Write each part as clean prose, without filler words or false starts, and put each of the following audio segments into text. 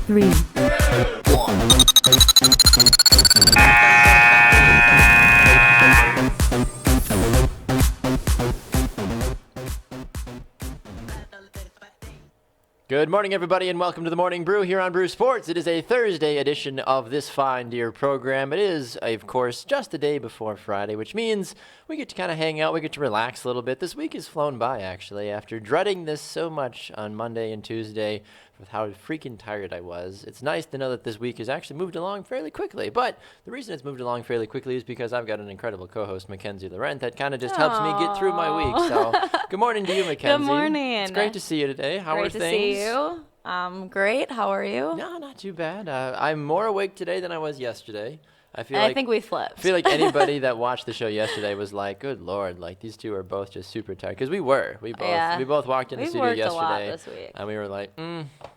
3, Good morning, everybody, and welcome to the Morning Brew here on Brew Sports. It is a Thursday edition of this fine dear program. It is, of course, just the day before Friday, which means we get to kind of hang out, we get to relax a little bit. This week has flown by, actually, after dreading this so much on Monday and Tuesday with how freaking tired I was. It's nice to know that this week has actually moved along fairly quickly, but the reason it's moved along fairly quickly is because I've got an incredible co-host, McKenzie Laurent, that kind of just helps me get through my week. So, good morning to you, McKenzie. Good morning. It's great to see you today. How are things? Great to see you. Great. How are you? No, not too bad. I'm more awake today than I was yesterday. I think we flipped. I feel like anybody that watched the show yesterday was like, "Good Lord!" Like these two are both just super tired because we both walked in the studio yesterday, a lot this week. and we were like,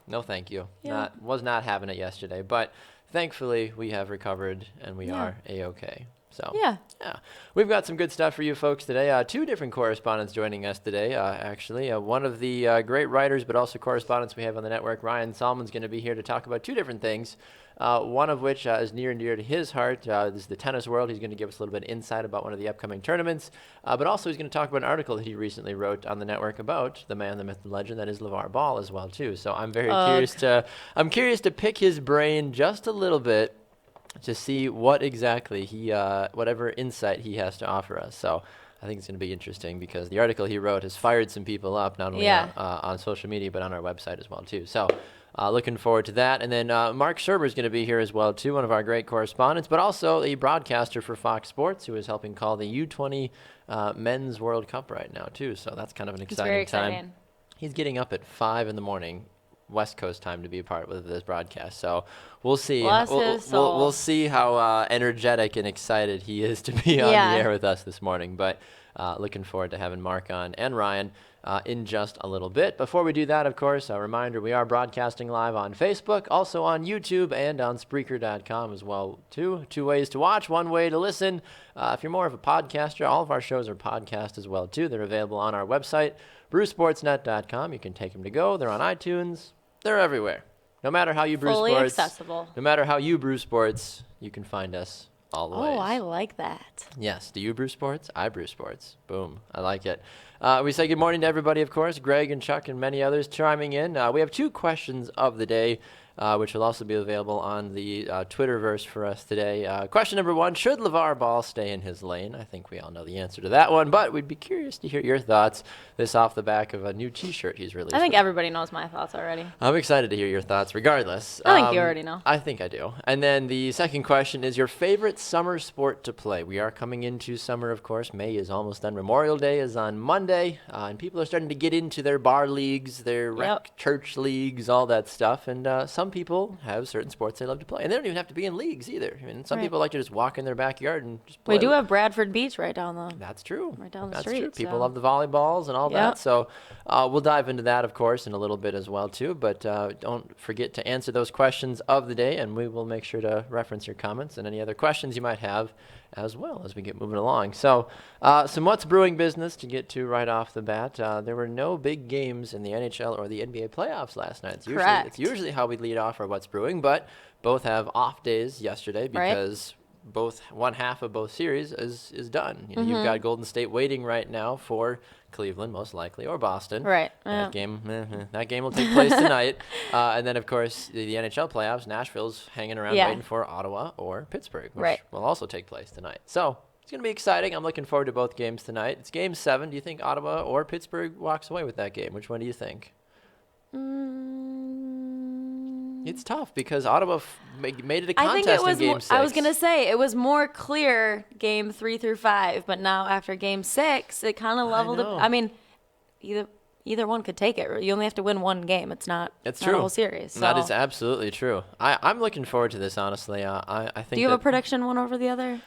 "No, thank you." Yeah. Was not having it yesterday, but thankfully we have recovered and we are a-okay. So yeah, we've got some good stuff for you folks today. Two different correspondents joining us today, actually. One of the great writers, but also correspondents we have on the network, Ryan Salmon's going to be here to talk about two different things. One of which is near and dear to his heart. This is the tennis world. He's going to give us a little bit of insight about one of the upcoming tournaments. But also he's going to talk about an article that he recently wrote on the network about the man, the myth, the legend that is LaVar Ball as well too. So I'm very curious to pick his brain just a little bit to see what exactly whatever insight he has to offer us. So I think it's going to be interesting because the article he wrote has fired some people up, not only on social media, but on our website as well, too. So looking forward to that. And then Mark Sherber is going to be here as well, too, one of our great correspondents, but also a broadcaster for Fox Sports who is helping call the U20 Men's World Cup right now, too. So that's kind of an exciting time. He's getting up at 5 in the morning. West Coast time to be a part of this broadcast, so we'll see. We'll see how energetic and excited he is to be on the air with us this morning. But looking forward to having Mark on and Ryan in just a little bit. Before we do that, of course, a reminder: we are broadcasting live on Facebook, also on YouTube, and on Spreaker.com as well. Two ways to watch, one way to listen. If you're more of a podcaster, all of our shows are podcast as well too. They're available on our website, brewsportsnet.com. You can take them to go. They're on iTunes. They're everywhere. No matter how you brew Fully sports. accessible. No matter how you brew sports, you can find us all the ways. Oh, I like that. Yes. Do you brew sports? I brew sports. Boom. I like it. We say good morning to everybody, of course. Greg and Chuck and many others chiming in. We have two questions of the day, which will also be available on the Twitterverse for us today. Question number one: should LaVar Ball stay in his lane? I think we all know the answer to that one, but we'd be curious to hear your thoughts. This off the back of a new T-shirt he's released. I think everybody knows my thoughts already. I'm excited to hear your thoughts regardless. I think you already know. I think I do. And then the second question is your favorite summer sport to play. We are coming into summer, of course. May is almost done. Memorial Day is on Monday, and people are starting to get into their bar leagues, their rec church leagues, all that stuff. And some people have certain sports they love to play. And they don't even have to be in leagues either. I mean, some people like to just walk in their backyard and just play. We do have Bradford Beach right down the That's true. Right down the That's street. True. People love the volleyballs and all that. So we'll dive into that, of course, in a little bit as well, too. But don't forget to answer those questions of the day, and we will make sure to reference your comments and any other questions you might have as well as we get moving along. So some What's Brewing business to get to right off the bat. There were no big games in the NHL or the NBA playoffs last night. It's usually how we lead off our What's Brewing, but both have off days yesterday because one half of both series is done. You know, You've got Golden State waiting right now for Cleveland, most likely, or Boston. Right. That game will take place tonight. And then, of course, the NHL playoffs, Nashville's hanging around waiting for Ottawa or Pittsburgh, which will also take place tonight. So it's going to be exciting. I'm looking forward to both games tonight. It's Game 7. Do you think Ottawa or Pittsburgh walks away with that game? Which one do you think? It's tough because Ottawa made it a contest in Game 6. I was going to say, it was more clear Game 3 through 5, but now after Game 6, it kind of leveled up. I mean, either one could take it. You only have to win one game. It's not a whole series. So. That is absolutely true. I'm looking forward to this, honestly. I think. Do you have a prediction one over the other?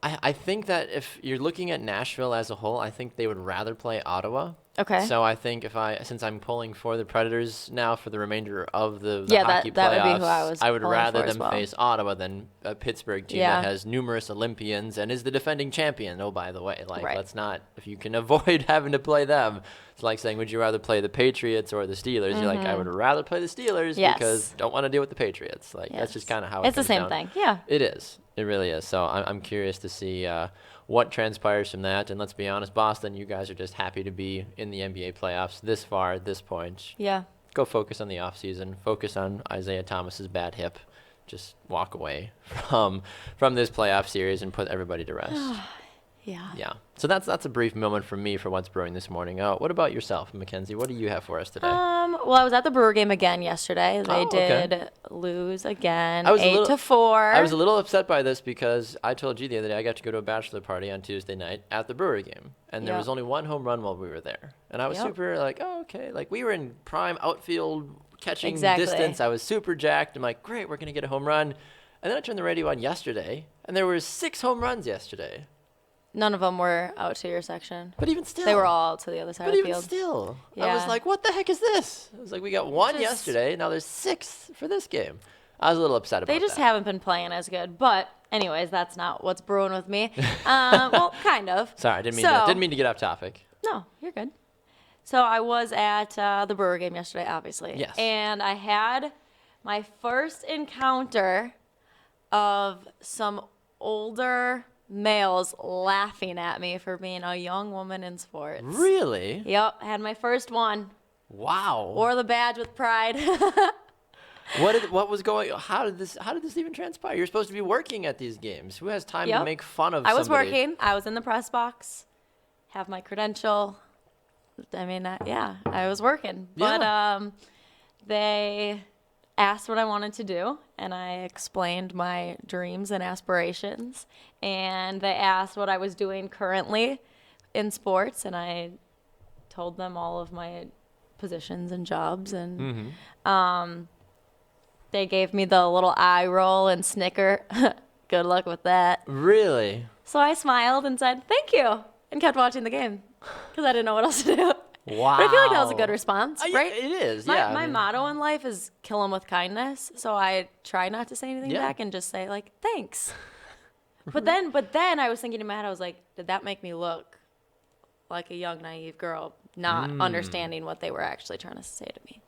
I think that if you're looking at Nashville as a whole, I think they would rather play Ottawa. Okay. So I think since I'm pulling for the Predators now for the remainder of the hockey playoffs, that would be who I would rather them face Ottawa than a Pittsburgh team that has numerous Olympians and is the defending champion. Oh, by the way, let's not, if you can avoid having to play them, it's like saying, would you rather play the Patriots or the Steelers? You're like, I would rather play the Steelers because don't want to deal with the Patriots. That's just kind of how it's the same thing. Yeah. It is. It really is. So I'm curious to see what transpires from that. And let's be honest, Boston, you guys are just happy to be in the NBA playoffs this far at this point. Yeah. Go focus on the offseason. Focus on Isaiah Thomas's bad hip. Just walk away from this playoff series and put everybody to rest. Yeah. So that's a brief moment from me for what's brewing this morning. What about yourself, McKenzie? What do you have for us today? Well, I was at the Brewer game again yesterday. They did lose again, 8-4. I was a little upset by this because I told you the other day I got to go to a bachelor party on Tuesday night at the Brewer game, and there was only one home run while we were there, and I was super like, like we were in prime outfield catching distance. I was super jacked. I'm like, great, we're gonna get a home run, and then I turned the radio on yesterday, and there were 6 home runs yesterday. None of them were out to your section. But even still. They were all to the other side of the field. But even still. Yeah. I was like, what the heck is this? I was like, we got 1 yesterday. Now there's 6 for this game. I was a little upset about that. They just haven't been playing as good. But anyways, that's not what's brewing with me. Well, kind of. Sorry, I didn't mean to get off topic. No, you're good. So I was at the Brewer game yesterday, obviously. Yes. And I had my first encounter of some older males laughing at me for being a young woman in sports. Really? Yep, had my first one. Wow. Wore the badge with pride. What was going? How did this even transpire? You're supposed to be working at these games. Who has time to make fun of somebody? I was working. I was in the press box. Have my credential. I mean, I was working. But they asked what I wanted to do, and I explained my dreams and aspirations. And they asked what I was doing currently in sports, and I told them all of my positions and jobs. And they gave me the little eye roll and snicker. Good luck with that. Really? So I smiled and said, thank you, and kept watching the game because I didn't know what else to do. Wow. But I feel like that was a good response, right? It is, My motto in life is kill them with kindness. So I try not to say anything back and just say, like, thanks. But then I was thinking in my head, I was like, did that make me look like a young, naive girl, not understanding what they were actually trying to say to me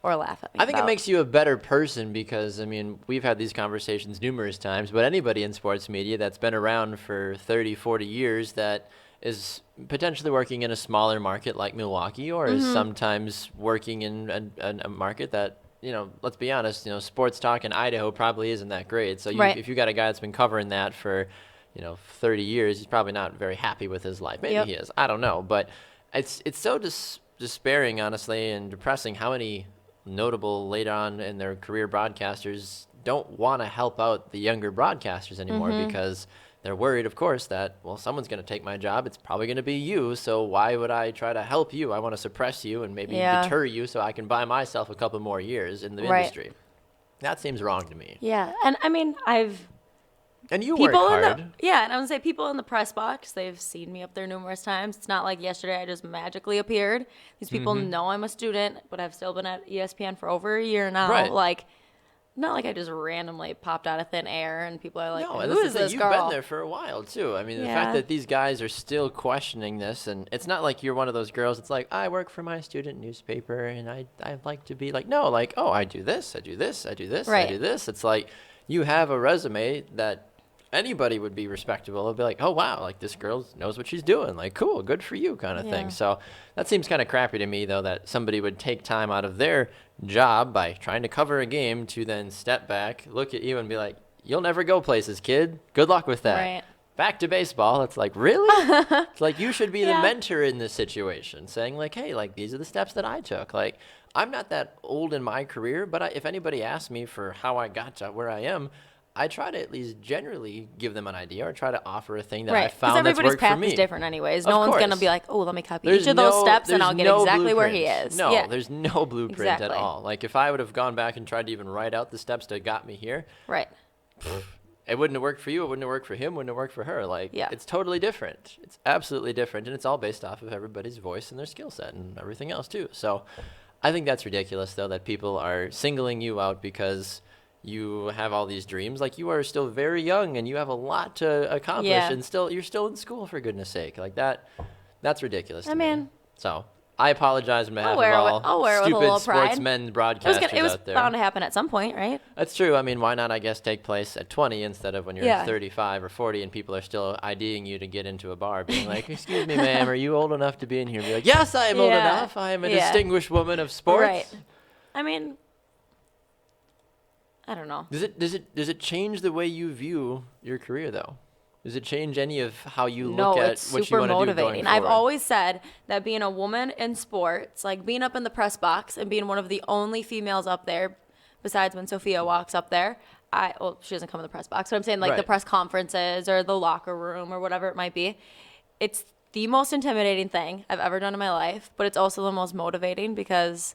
or laugh at me I think it makes you a better person because, I mean, we've had these conversations numerous times, but anybody in sports media that's been around for 30, 40 years that is potentially working in a smaller market like Milwaukee or is sometimes working in a market that, let's be honest, sports talk in Idaho probably isn't that great. So if you got a guy that's been covering that for, 30 years, he's probably not very happy with his life. Maybe he is. I don't know. But it's so despairing, honestly, and depressing how many notable later on in their career broadcasters don't want to help out the younger broadcasters anymore because they're worried, of course, that, someone's going to take my job. It's probably going to be you, so why would I try to help you? I want to suppress you and maybe deter you so I can buy myself a couple more years in the industry. That seems wrong to me. Yeah, and I mean, And you work hard. And I would say people in the press box, they've seen me up there numerous times. It's not like yesterday I just magically appeared. These people know I'm a student, but I've still been at ESPN for over a year now. Right. Not like I just randomly popped out of thin air and people are like, who is this you've girl? You've been there for a while, too. I mean, the fact that these guys are still questioning this, and it's not like you're one of those girls. It's like, I work for my student newspaper, and I like to be like, no, like, I do this, I do this, I do this, I do this. It's like you have a resume that anybody would be respectable. They'll be like, oh, wow, like this girl knows what she's doing. Like, cool, good for you kind of thing. So that seems kind of crappy to me, though, that somebody would take time out of their job by trying to cover a game to then step back, look at you and be like, you'll never go places, kid. Good luck with that. Right. Back to baseball. It's like, really? It's like you should be the mentor in this situation, saying like, hey, like these are the steps that I took. Like, I'm not that old in my career, but if anybody asks me for how I got to where I am, I try to at least generally give them an idea or try to offer a thing that I found that's worked for me. Everybody's path is different anyways. No one's going to be like, oh, let me copy each of those steps and I'll get exactly where he is. No, there's no blueprint at all. Like if I would have gone back and tried to even write out the steps that got me here. Right. it wouldn't have worked for you. It wouldn't have worked for him. Wouldn't have worked for her. Like, it's totally different. It's absolutely different. And it's all based off of everybody's voice and their skill set and everything else too. So I think that's ridiculous though, that people are singling you out because you have all these dreams. Like, you are still very young and you have a lot to accomplish and you're still in school, for goodness sake. Like that's ridiculous to me. So I apologize on behalf of all stupid sportsmen broadcasters out there. It was bound to happen at some point, right? That's true. I mean, why not, I guess, take place at 20 instead of when you're 35 or 40 and people are still IDing you to get into a bar, being like, excuse me, ma'am, are you old enough to be in here? Be like, yes, I am old enough. I am a distinguished woman of sports. Right. I mean, I don't know. Does it change the way you view your career, though? Does it change any of how you look at what you want to do going forward? No, it's super motivating. I've always said that being a woman in sports, like being up in the press box and being one of the only females up there, besides when Sophia walks up there, she doesn't come in the press box, but I'm saying like the press conferences or the locker room or whatever it might be. It's the most intimidating thing I've ever done in my life, but it's also the most motivating because,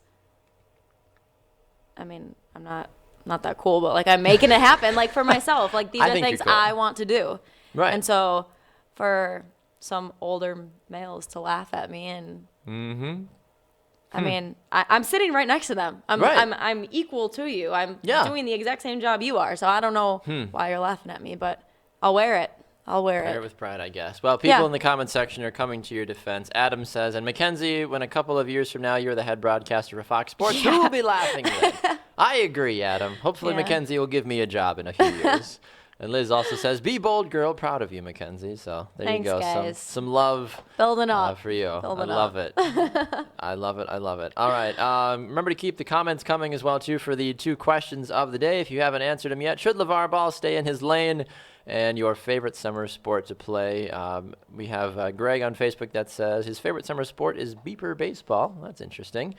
I mean, I'm not that cool, but like I'm making it happen, like for myself. Like these are things cool. I want to do. Right. And so for some older males to laugh at me and I mean, I'm sitting right next to them. I'm equal to you. I'm doing the exact same job you are. So I don't know why you're laughing at me, but I'll wear it. Wear it with pride, I guess. Well, people in the comment section are coming to your defense. Adam says, and McKenzie, when a couple of years from now you're the head broadcaster for Fox Sports, who will be laughing then? I agree, Adam. Hopefully McKenzie will give me a job in a few years. And Liz also says, be bold, girl. Proud of you, McKenzie. So there you go. Guys. Some love building up for you. I love it. I love it. I love it. All right. Remember to keep the comments coming as well, too, for the 2 questions of the day. If you haven't answered them yet, should LaVar Ball stay in his lane? And your favorite summer sport to play. We have Greg on Facebook that says his favorite summer sport is beeper baseball. That's interesting.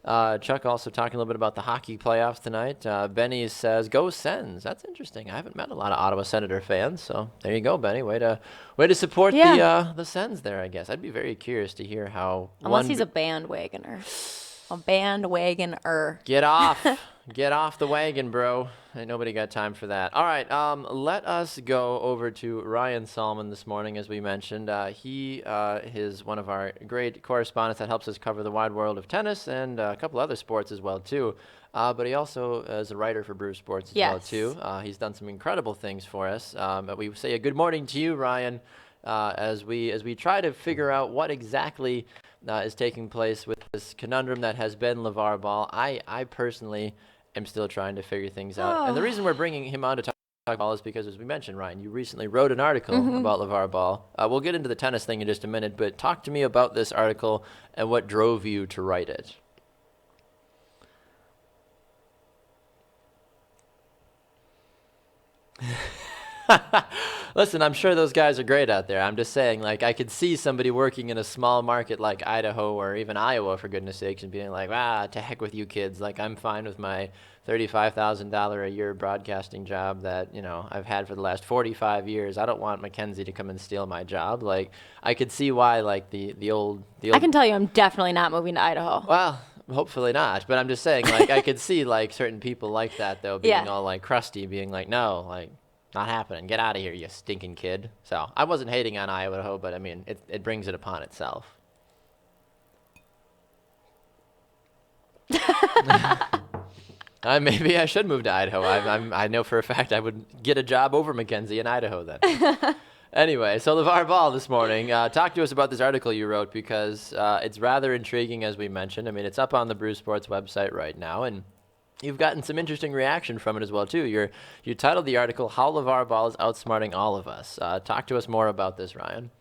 Chuck also talking a little bit about the hockey playoffs tonight. Benny says, go Sens. That's interesting. I haven't met a lot of Ottawa Senator fans, so there you go, Benny. Way to support the Sens there, I guess. I'd be very curious to hear how. Unless he's a bandwagoner. A bandwagoner. Get off. Get off the wagon, bro. Ain't nobody got time for that. All right, let us go over to Ryan Solomon this morning, as we mentioned. He is one of our great correspondents that helps us cover the wide world of tennis and a couple other sports as well, too. But he also is a writer for Brew Sports as well, too. He's done some incredible things for us. We say a good morning to you, Ryan, as we try to figure out what exactly is taking place with this conundrum that has been LaVar Ball. I personally am still trying to figure things out. And the reason we're bringing him on to talk Ball is because, as we mentioned, Ryan, you recently wrote an article about LaVar Ball. We'll get into the tennis thing in just a minute, but talk to me about this article and what drove you to write it. Listen, I'm sure those guys are great out there. I'm just saying, like, I could see somebody working in a small market like Idaho or even Iowa, for goodness sakes, and being like, to heck with you kids. Like, I'm fine with my $35,000 a year broadcasting job that, I've had for the last 45 years. I don't want McKenzie to come and steal my job. Like, I could see why, like, the old... I can tell you I'm definitely not moving to Idaho. Well... Hopefully not, but I'm just saying, like, I could see, like, certain people like that, though, being all, like, crusty, being like, no, like, not happening. Get out of here, you stinking kid. So I wasn't hating on Idaho, but, I mean, it brings it upon itself. Maybe I should move to Idaho. I know for a fact I would get a job over McKenzie in Idaho then. Anyway, so LaVar Ball this morning, talk to us about this article you wrote because it's rather intriguing, as we mentioned. I mean, it's up on the Brew Sports website right now, and you've gotten some interesting reaction from it as well, too. You titled the article, How LaVar Ball is Outsmarting All of Us. Talk to us more about this, Ryan.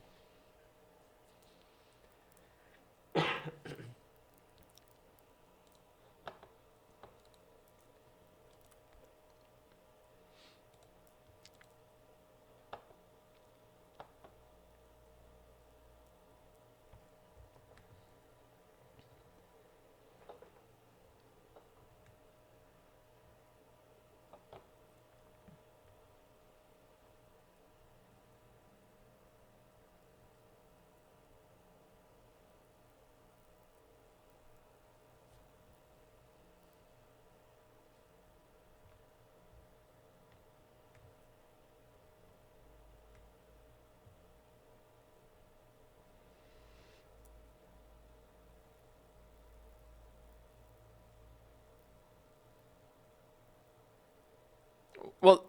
Well,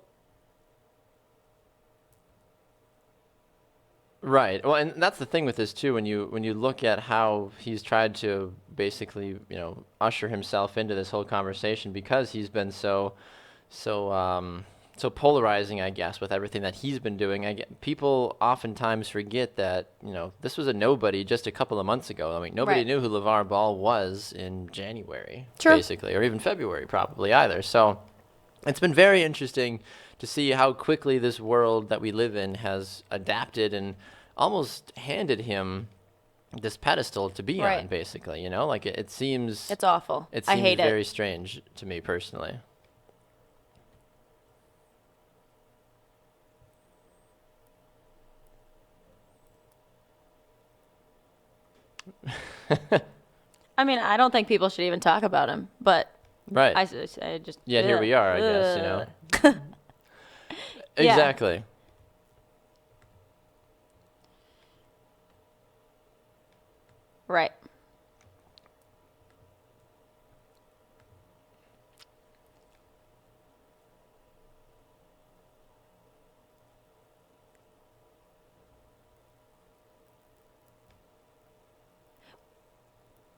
right. Well, and that's the thing with this too. When you look at how he's tried to basically, usher himself into this whole conversation, because he's been so polarizing, I guess, with everything that he's been doing. People oftentimes forget that this was a nobody just a couple of months ago. I mean, nobody knew who LaVar Ball was in January, basically, or even February, probably either. So it's been very interesting to see how quickly this world that we live in has adapted and almost handed him this pedestal to be on, basically. Like it seems. It's awful. It I seems hate very it. strange to me personally. I mean, I don't think people should even talk about him, but I just here we are, I guess. Exactly. Right.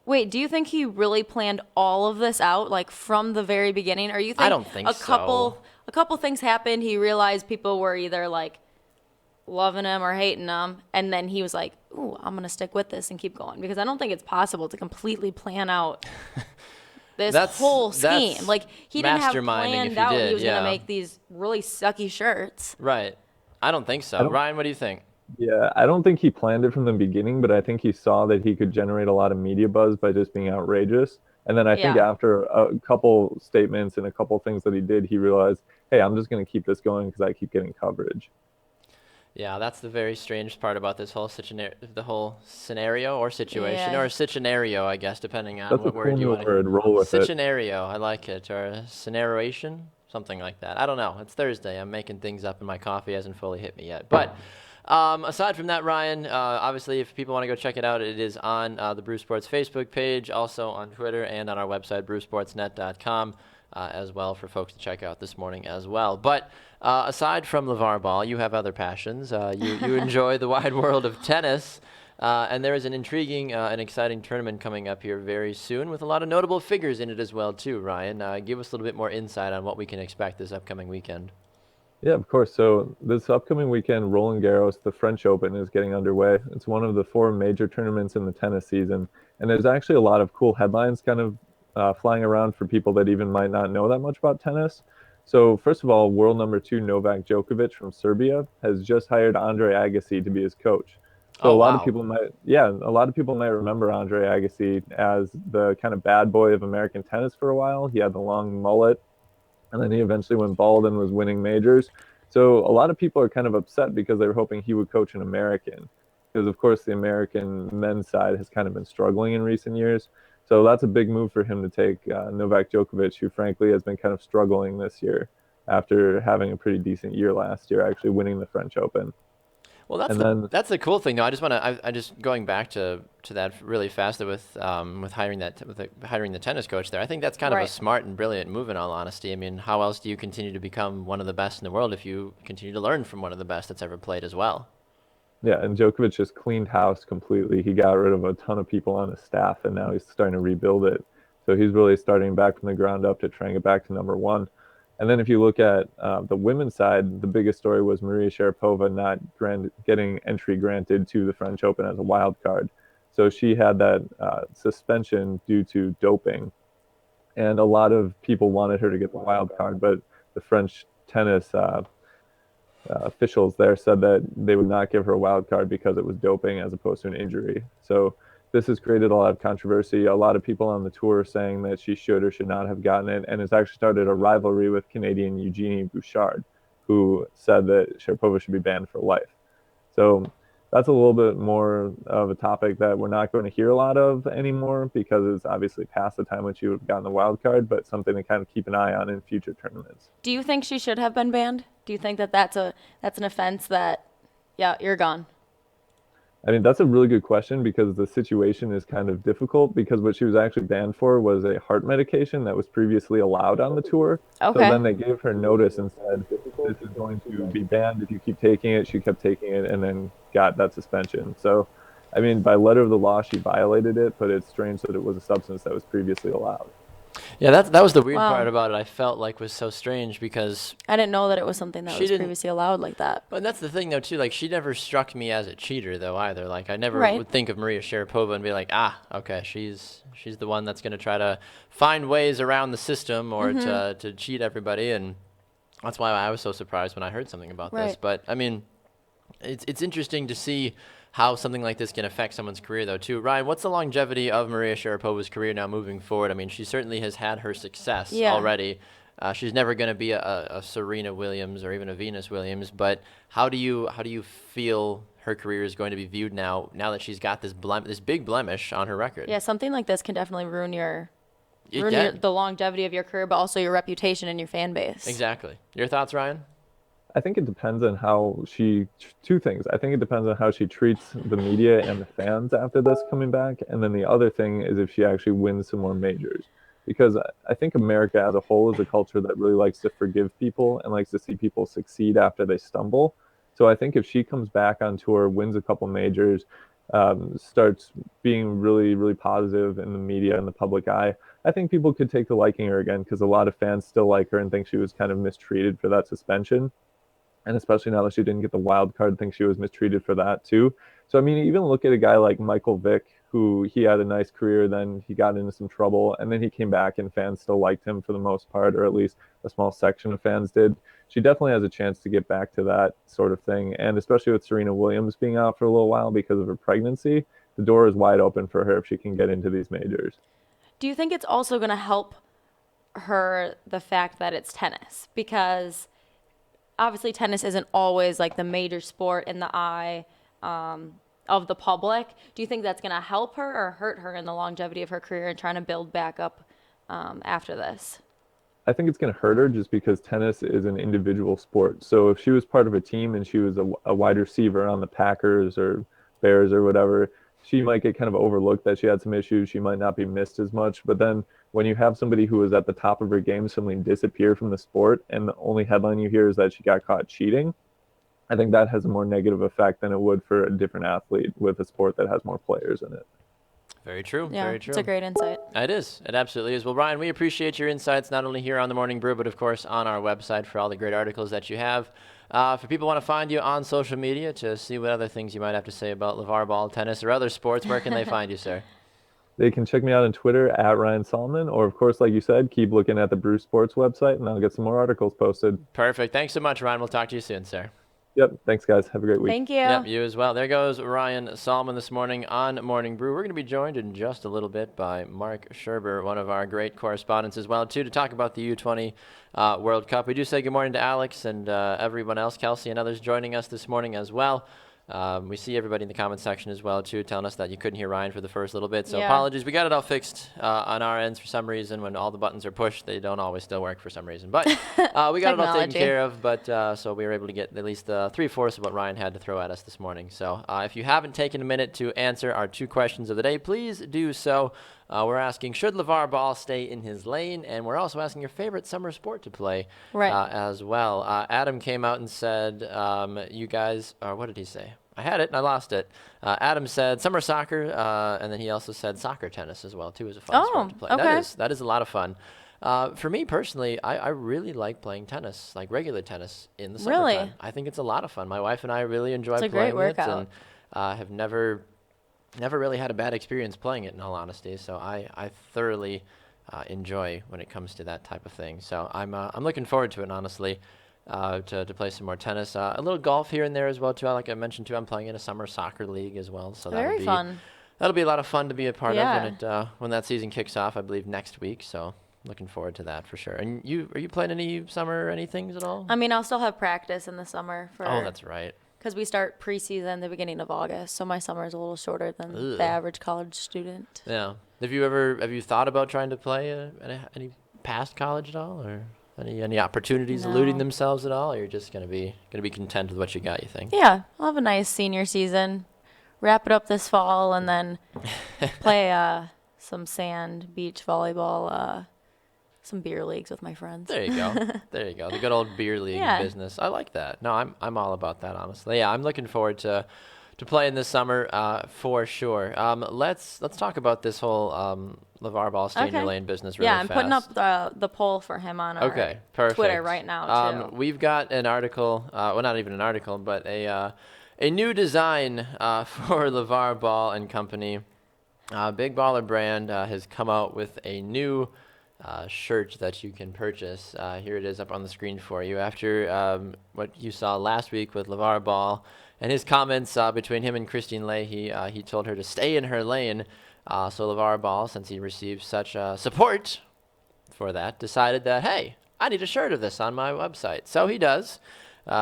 Wait, do you think he really planned all of this out, like from the very beginning? Or you think I don't think a couple things happened, he realized people were either like loving him or hating him, and then he was like, "Ooh, I'm gonna stick with this and keep going," because I don't think it's possible to completely plan out this whole scheme. Like he didn't have planned out he was gonna make these really sucky shirts. Right. I don't think so. Ryan, what do you think? Yeah, I don't think he planned it from the beginning, but I think he saw that he could generate a lot of media buzz by just being outrageous. And then I think after a couple statements and a couple things that he did, he realized, hey, I'm just going to keep this going because I keep getting coverage. Yeah, that's the very strange part about this whole scenario or situation or a scenario, I guess, depending on what word you want to roll with it. Scenario, I like it, or a scenaration, something like that. I don't know. It's Thursday. I'm making things up, and my coffee hasn't fully hit me yet. But aside from that, Ryan, obviously, if people want to go check it out, it is on the Brew Sports Facebook page, also on Twitter, and on our website, brewsportsnet.com. As well for folks to check out this morning as well. But aside from LaVar Ball, you have other passions. You enjoy the wide world of tennis, and there is an intriguing and exciting tournament coming up here very soon with a lot of notable figures in it as well, too, Ryan. Give us a little bit more insight on what we can expect this upcoming weekend. Yeah, of course. So this upcoming weekend, Roland Garros, the French Open, is getting underway. It's one of the 4 major tournaments in the tennis season, and there's actually a lot of cool headlines kind of flying around for people that even might not know that much about tennis. So first of all, world number 2 Novak Djokovic from Serbia has just hired Andre Agassi to be his coach. So a lot of people might remember Andre Agassi as the kind of bad boy of American tennis for a while. He had the long mullet, and then he eventually went bald and was winning majors. So a lot of people are kind of upset because they were hoping he would coach an American, because of course the American men's side has kind of been struggling in recent years. So that's a big move for him to take Novak Djokovic, who frankly has been kind of struggling this year after having a pretty decent year last year, actually winning the French Open. Well, that's the cool thing, though. I just going back to that really fast with hiring the tennis coach there. I think that's kind of a smart and brilliant move, in all honesty. I mean, how else do you continue to become one of the best in the world if you continue to learn from one of the best that's ever played as well? Yeah, and Djokovic just cleaned house completely. He got rid of a ton of people on his staff, and now he's starting to rebuild it. So he's really starting back from the ground up to try and get back to number 1. And then if you look at the women's side, the biggest story was Maria Sharapova not getting entry granted to the French Open as a wild card. So she had that suspension due to doping. And a lot of people wanted her to get the wild card, but the French tennis officials there said that they would not give her a wild card because it was doping as opposed to an injury. So this has created a lot of controversy. A lot of people on the tour saying that she should or should not have gotten it, and it's actually started a rivalry with Canadian Eugenie Bouchard, who said that Sharapova should be banned for life. So that's a little bit more of a topic that we're not going to hear a lot of anymore, because it's obviously past the time when she would have gotten the wild card, but something to kind of keep an eye on in future tournaments. Do you think she should have been banned? Do you think that that's an offense that, you're gone? I mean, that's a really good question because the situation is kind of difficult because what she was actually banned for was a heart medication that was previously allowed on the tour. So Okay. then they gave her notice and said, this is going to be banned if you keep taking it. She kept taking it and then got that suspension. So, I mean, by letter of the law, she violated it, but it's strange that it was a substance that was previously allowed. Yeah, that was the weird Wow. part about it. I felt like was so strange because I didn't know that it was something that was previously allowed like that. But that's the thing though too. Like she never struck me as a cheater though either. Like I never Right. would think of Maria Sharapova and be like, okay, she's the one that's going to try to find ways around the system or to cheat everybody. And that's why I was so surprised when I heard something about this. But I mean, it's interesting to see how something like this can affect someone's career, though, too. Ryan, what's the longevity of Maria Sharapova's career now moving forward? I mean, she certainly has had her success already. She's never going to be a Serena Williams or even a Venus Williams, but how do you feel her career is going to be viewed now that she's got this big blemish on her record? Yeah, something like this can definitely ruin the longevity of your career, but also your reputation and your fan base. Exactly. Your thoughts, Ryan? I think it depends on how two things. I think it depends on how she treats the media and the fans after this coming back. And then the other thing is if she actually wins some more majors. Because I think America as a whole is a culture that really likes to forgive people and likes to see people succeed after they stumble. So I think if she comes back on tour, wins a couple majors, starts being really, really positive in the media and the public eye, I think people could take to liking her again because a lot of fans still like her and think she was kind of mistreated for that suspension. And especially now that she didn't get the wild card, I think she was mistreated for that too. So I mean, even look at a guy like Michael Vick, who he had a nice career, then he got into some trouble, and then he came back, and fans still liked him for the most part, or at least a small section of fans did. She definitely has a chance to get back to that sort of thing, and especially with Serena Williams being out for a little while because of her pregnancy, the door is wide open for her if she can get into these majors. Do you think it's also going to help her the fact that it's tennis? Because obviously tennis isn't always like the major sport in the eye of the public. Do you think that's going to help her or hurt her in the longevity of her career and trying to build back up after this? I think it's going to hurt her just because tennis is an individual sport. So if she was part of a team and she was a wide receiver on the Packers or Bears or whatever, she might get kind of overlooked that she had some issues. She might not be missed as much. But then when you have somebody who is at the top of her game suddenly disappear from the sport and the only headline you hear is that she got caught cheating, I think that has a more negative effect than it would for a different athlete with a sport that has more players in it. Very true. Yeah, very true. It's a great insight. It is. It absolutely is. Well, Ryan, we appreciate your insights not only here on the Morning Brew, but of course on our website for all the great articles that you have. For people who want to find you on social media to see what other things you might have to say about LaVar Ball, tennis, or other sports, where can they find you, sir? They can check me out on Twitter at Ryan Solomon, or of course, like you said, keep looking at the Brew Sports website, and I'll get some more articles posted. Perfect. Thanks so much, Ryan. We'll talk to you soon, sir. Yep. Thanks, guys. Have a great week. Thank you. Yep, you as well. There goes Ryan Solomon this morning on Morning Brew. We're going to be joined in just a little bit by Mark Scherber, one of our great correspondents as well, too, to talk about the U20 World Cup. We do say good morning to Alex and everyone else, Kelsey and others joining us this morning as well. We see everybody in the comment section as well, too, telling us that you couldn't hear Ryan for the first little bit. So apologies. We got it all fixed on our ends for some reason. When all the buttons are pushed, they don't always still work for some reason. But we got it all taken care of. But so we were able to get at least 3/4 of what Ryan had to throw at us this morning. So if you haven't taken a minute to answer our 2 questions of the day, please do so. We're asking, should LaVar Ball stay in his lane? And we're also asking your favorite summer sport to play as well. Adam came out and said, you guys, what did he say? I had it and I lost it. Adam said summer soccer, and then he also said soccer tennis as well, too, is a fun sport to play. Okay. That is a lot of fun. For me personally, I really like playing tennis, like regular tennis in the summertime. Really? I think it's a lot of fun. My wife and I really enjoy It's a playing great it, workout. and have never really had a bad experience playing it, in all honesty. So I thoroughly enjoy when it comes to that type of thing. So I'm looking forward to it, honestly, to play some more tennis. A little golf here and there as well, too. Like I mentioned, too, I'm playing in a summer soccer league as well. So Very fun. That'll be a lot of fun to be a part of when that season kicks off, I believe, next week. So looking forward to that for sure. And are you playing any summer or anything at all? I mean, I'll still have practice in the summer. Oh, that's right. Because we start preseason the beginning of August, so my summer is a little shorter than the average college student. Yeah. Have you thought about trying to play any past college at all, or any opportunities eluding themselves at all? Or you're just gonna be content with what you got, you think? Yeah, I'll have a nice senior season, wrap it up this fall, and then play some sand, beach volleyball, some beer leagues with my friends. There you go. There you go. The good old beer league business. I like that. No, I'm all about that, honestly. Yeah, I'm looking forward to playing this summer for sure. Let's talk about this whole LaVar Ball stay in your lane business really fast. Yeah, I'm putting up the poll for him on our Twitter right now, too. We've got an article, well, not even an article, but a new design for LaVar Ball and Company. Big Baller Brand has come out with a new shirt that you can purchase. Here it is up on the screen for you. After what you saw last week with LaVar Ball and his comments between him and Christine Leahy, he told her to stay in her lane. So LaVar Ball, since he received such support for that, decided that, hey, I need a shirt of this on my website. So he does.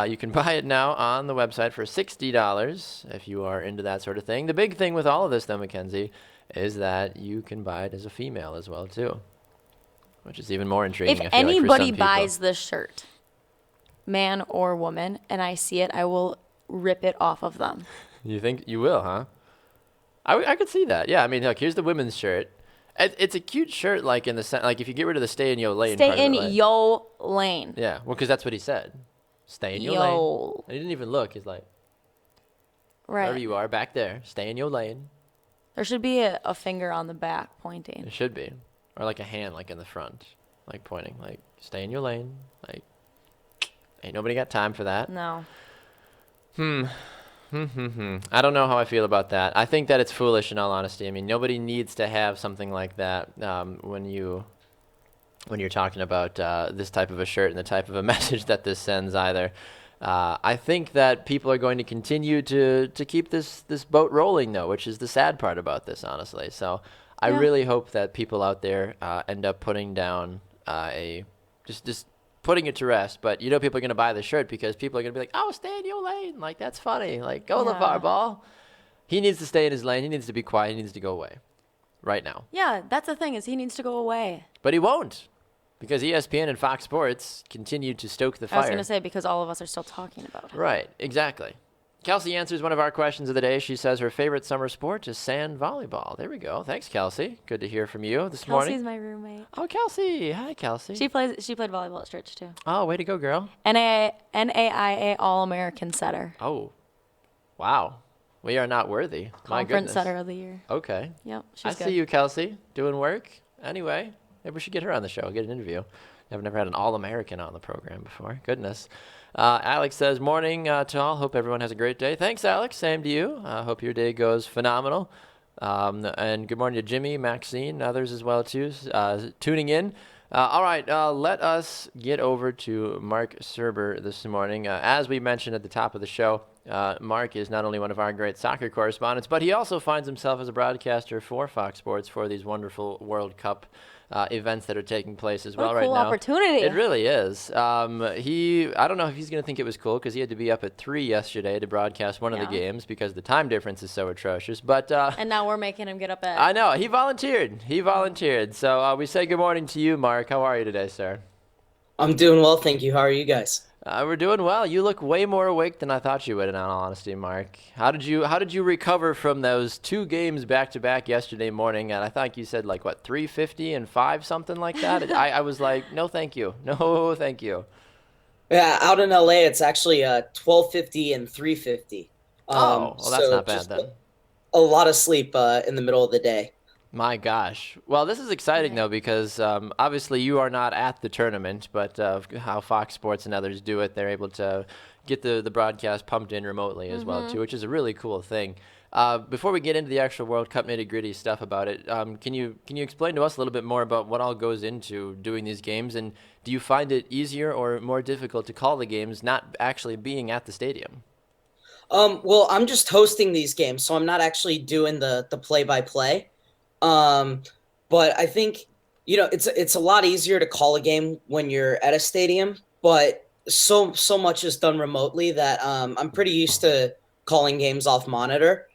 You can buy it now on the website for $60 if you are into that sort of thing. The big thing with all of this, though, McKenzie, is that you can buy it as a female as well, too, which is even more intriguing. If anybody buys this shirt, man or woman, and I see it, I will rip it off of them. You think you will, huh? I could see that. Yeah, I mean, look, here's the women's shirt. It's a cute shirt, like in the like if you get rid of the stay in your lane. Stay in your lane. Yeah, well, because that's what he said. Stay in your lane. And he didn't even look. He's like, wherever you are, back there, stay in your lane. There should be a finger on the back pointing. It should be. Or like a hand, like in the front, like pointing, like stay in your lane. Like, ain't nobody got time for that. No. I don't know how I feel about that. I think that it's foolish, in all honesty. I mean, nobody needs to have something like that when you're talking about this type of a shirt and the type of a message that this sends either. I think that people are going to continue to keep this boat rolling, though, which is the sad part about this, honestly. So I really hope that people out there end up putting down just putting it to rest. But people are going to buy the shirt because people are going to be like, oh, stay in your lane. Like, that's funny. Like, go LaVar Ball. He needs to stay in his lane. He needs to be quiet. He needs to go away right now. Yeah, that's the thing, is he needs to go away. But he won't, because ESPN and Fox Sports continue to stoke the fire. I was going to say, because all of us are still talking about it. Right, exactly. Kelsey answers one of our questions of the day. She says her favorite summer sport is sand volleyball. There we go. Thanks, Kelsey. Good to hear from you this morning. Kelsey's my roommate. Oh, Kelsey. Hi, Kelsey. She played volleyball at church, too. Oh, way to go, girl. NAIA All-American setter. Oh, wow. We are not worthy. My Conference goodness. setter of the year. Okay. Yep, she's I good. see you, Kelsey, doing work. Anyway, maybe we should get her on the show, get an interview. I've never had an All-American on the program before. Goodness. Alex says, morning to all. Hope everyone has a great day. Thanks, Alex. Same to you. Hope your day goes phenomenal. And good morning to Jimmy, Maxine, others as well, too, tuning in. All right, let us get over to Mark Serber this morning. As we mentioned at the top of the show, Mark is not only one of our great soccer correspondents, but he also finds himself as a broadcaster for Fox Sports for these wonderful World Cup events that are taking place as well right now. What a cool opportunity. It really is. I don't know if he's going to think it was cool because he had to be up at 3 yesterday to broadcast one of the games because the time difference is so atrocious. But and now we're making him get up at... I know. He volunteered. So we say good morning to you, Mark. How are you today, sir? I'm doing well, thank you. How are you guys? We're doing well. You look way more awake than I thought you would, in all honesty, Mark. How did you recover from those 2 games back to back yesterday morning? And I think you said 3:50 and 5, something like that. I was like, no, thank you, no, thank you. Yeah, out in LA, it's actually 12:50 and 3:50. Well, that's not bad then. A lot of sleep in the middle of the day. My gosh. Well, this is exciting, though, because obviously you are not at the tournament, but how Fox Sports and others do it, they're able to get the broadcast pumped in remotely as well, too, which is a really cool thing. Before we get into the actual World Cup nitty-gritty stuff about it, can you explain to us a little bit more about what all goes into doing these games, and do you find it easier or more difficult to call the games not actually being at the stadium? Well, I'm just hosting these games, so I'm not actually doing the play-by-play. But I think, it's a lot easier to call a game when you're at a stadium, but so much is done remotely that I'm pretty used to calling games off monitor.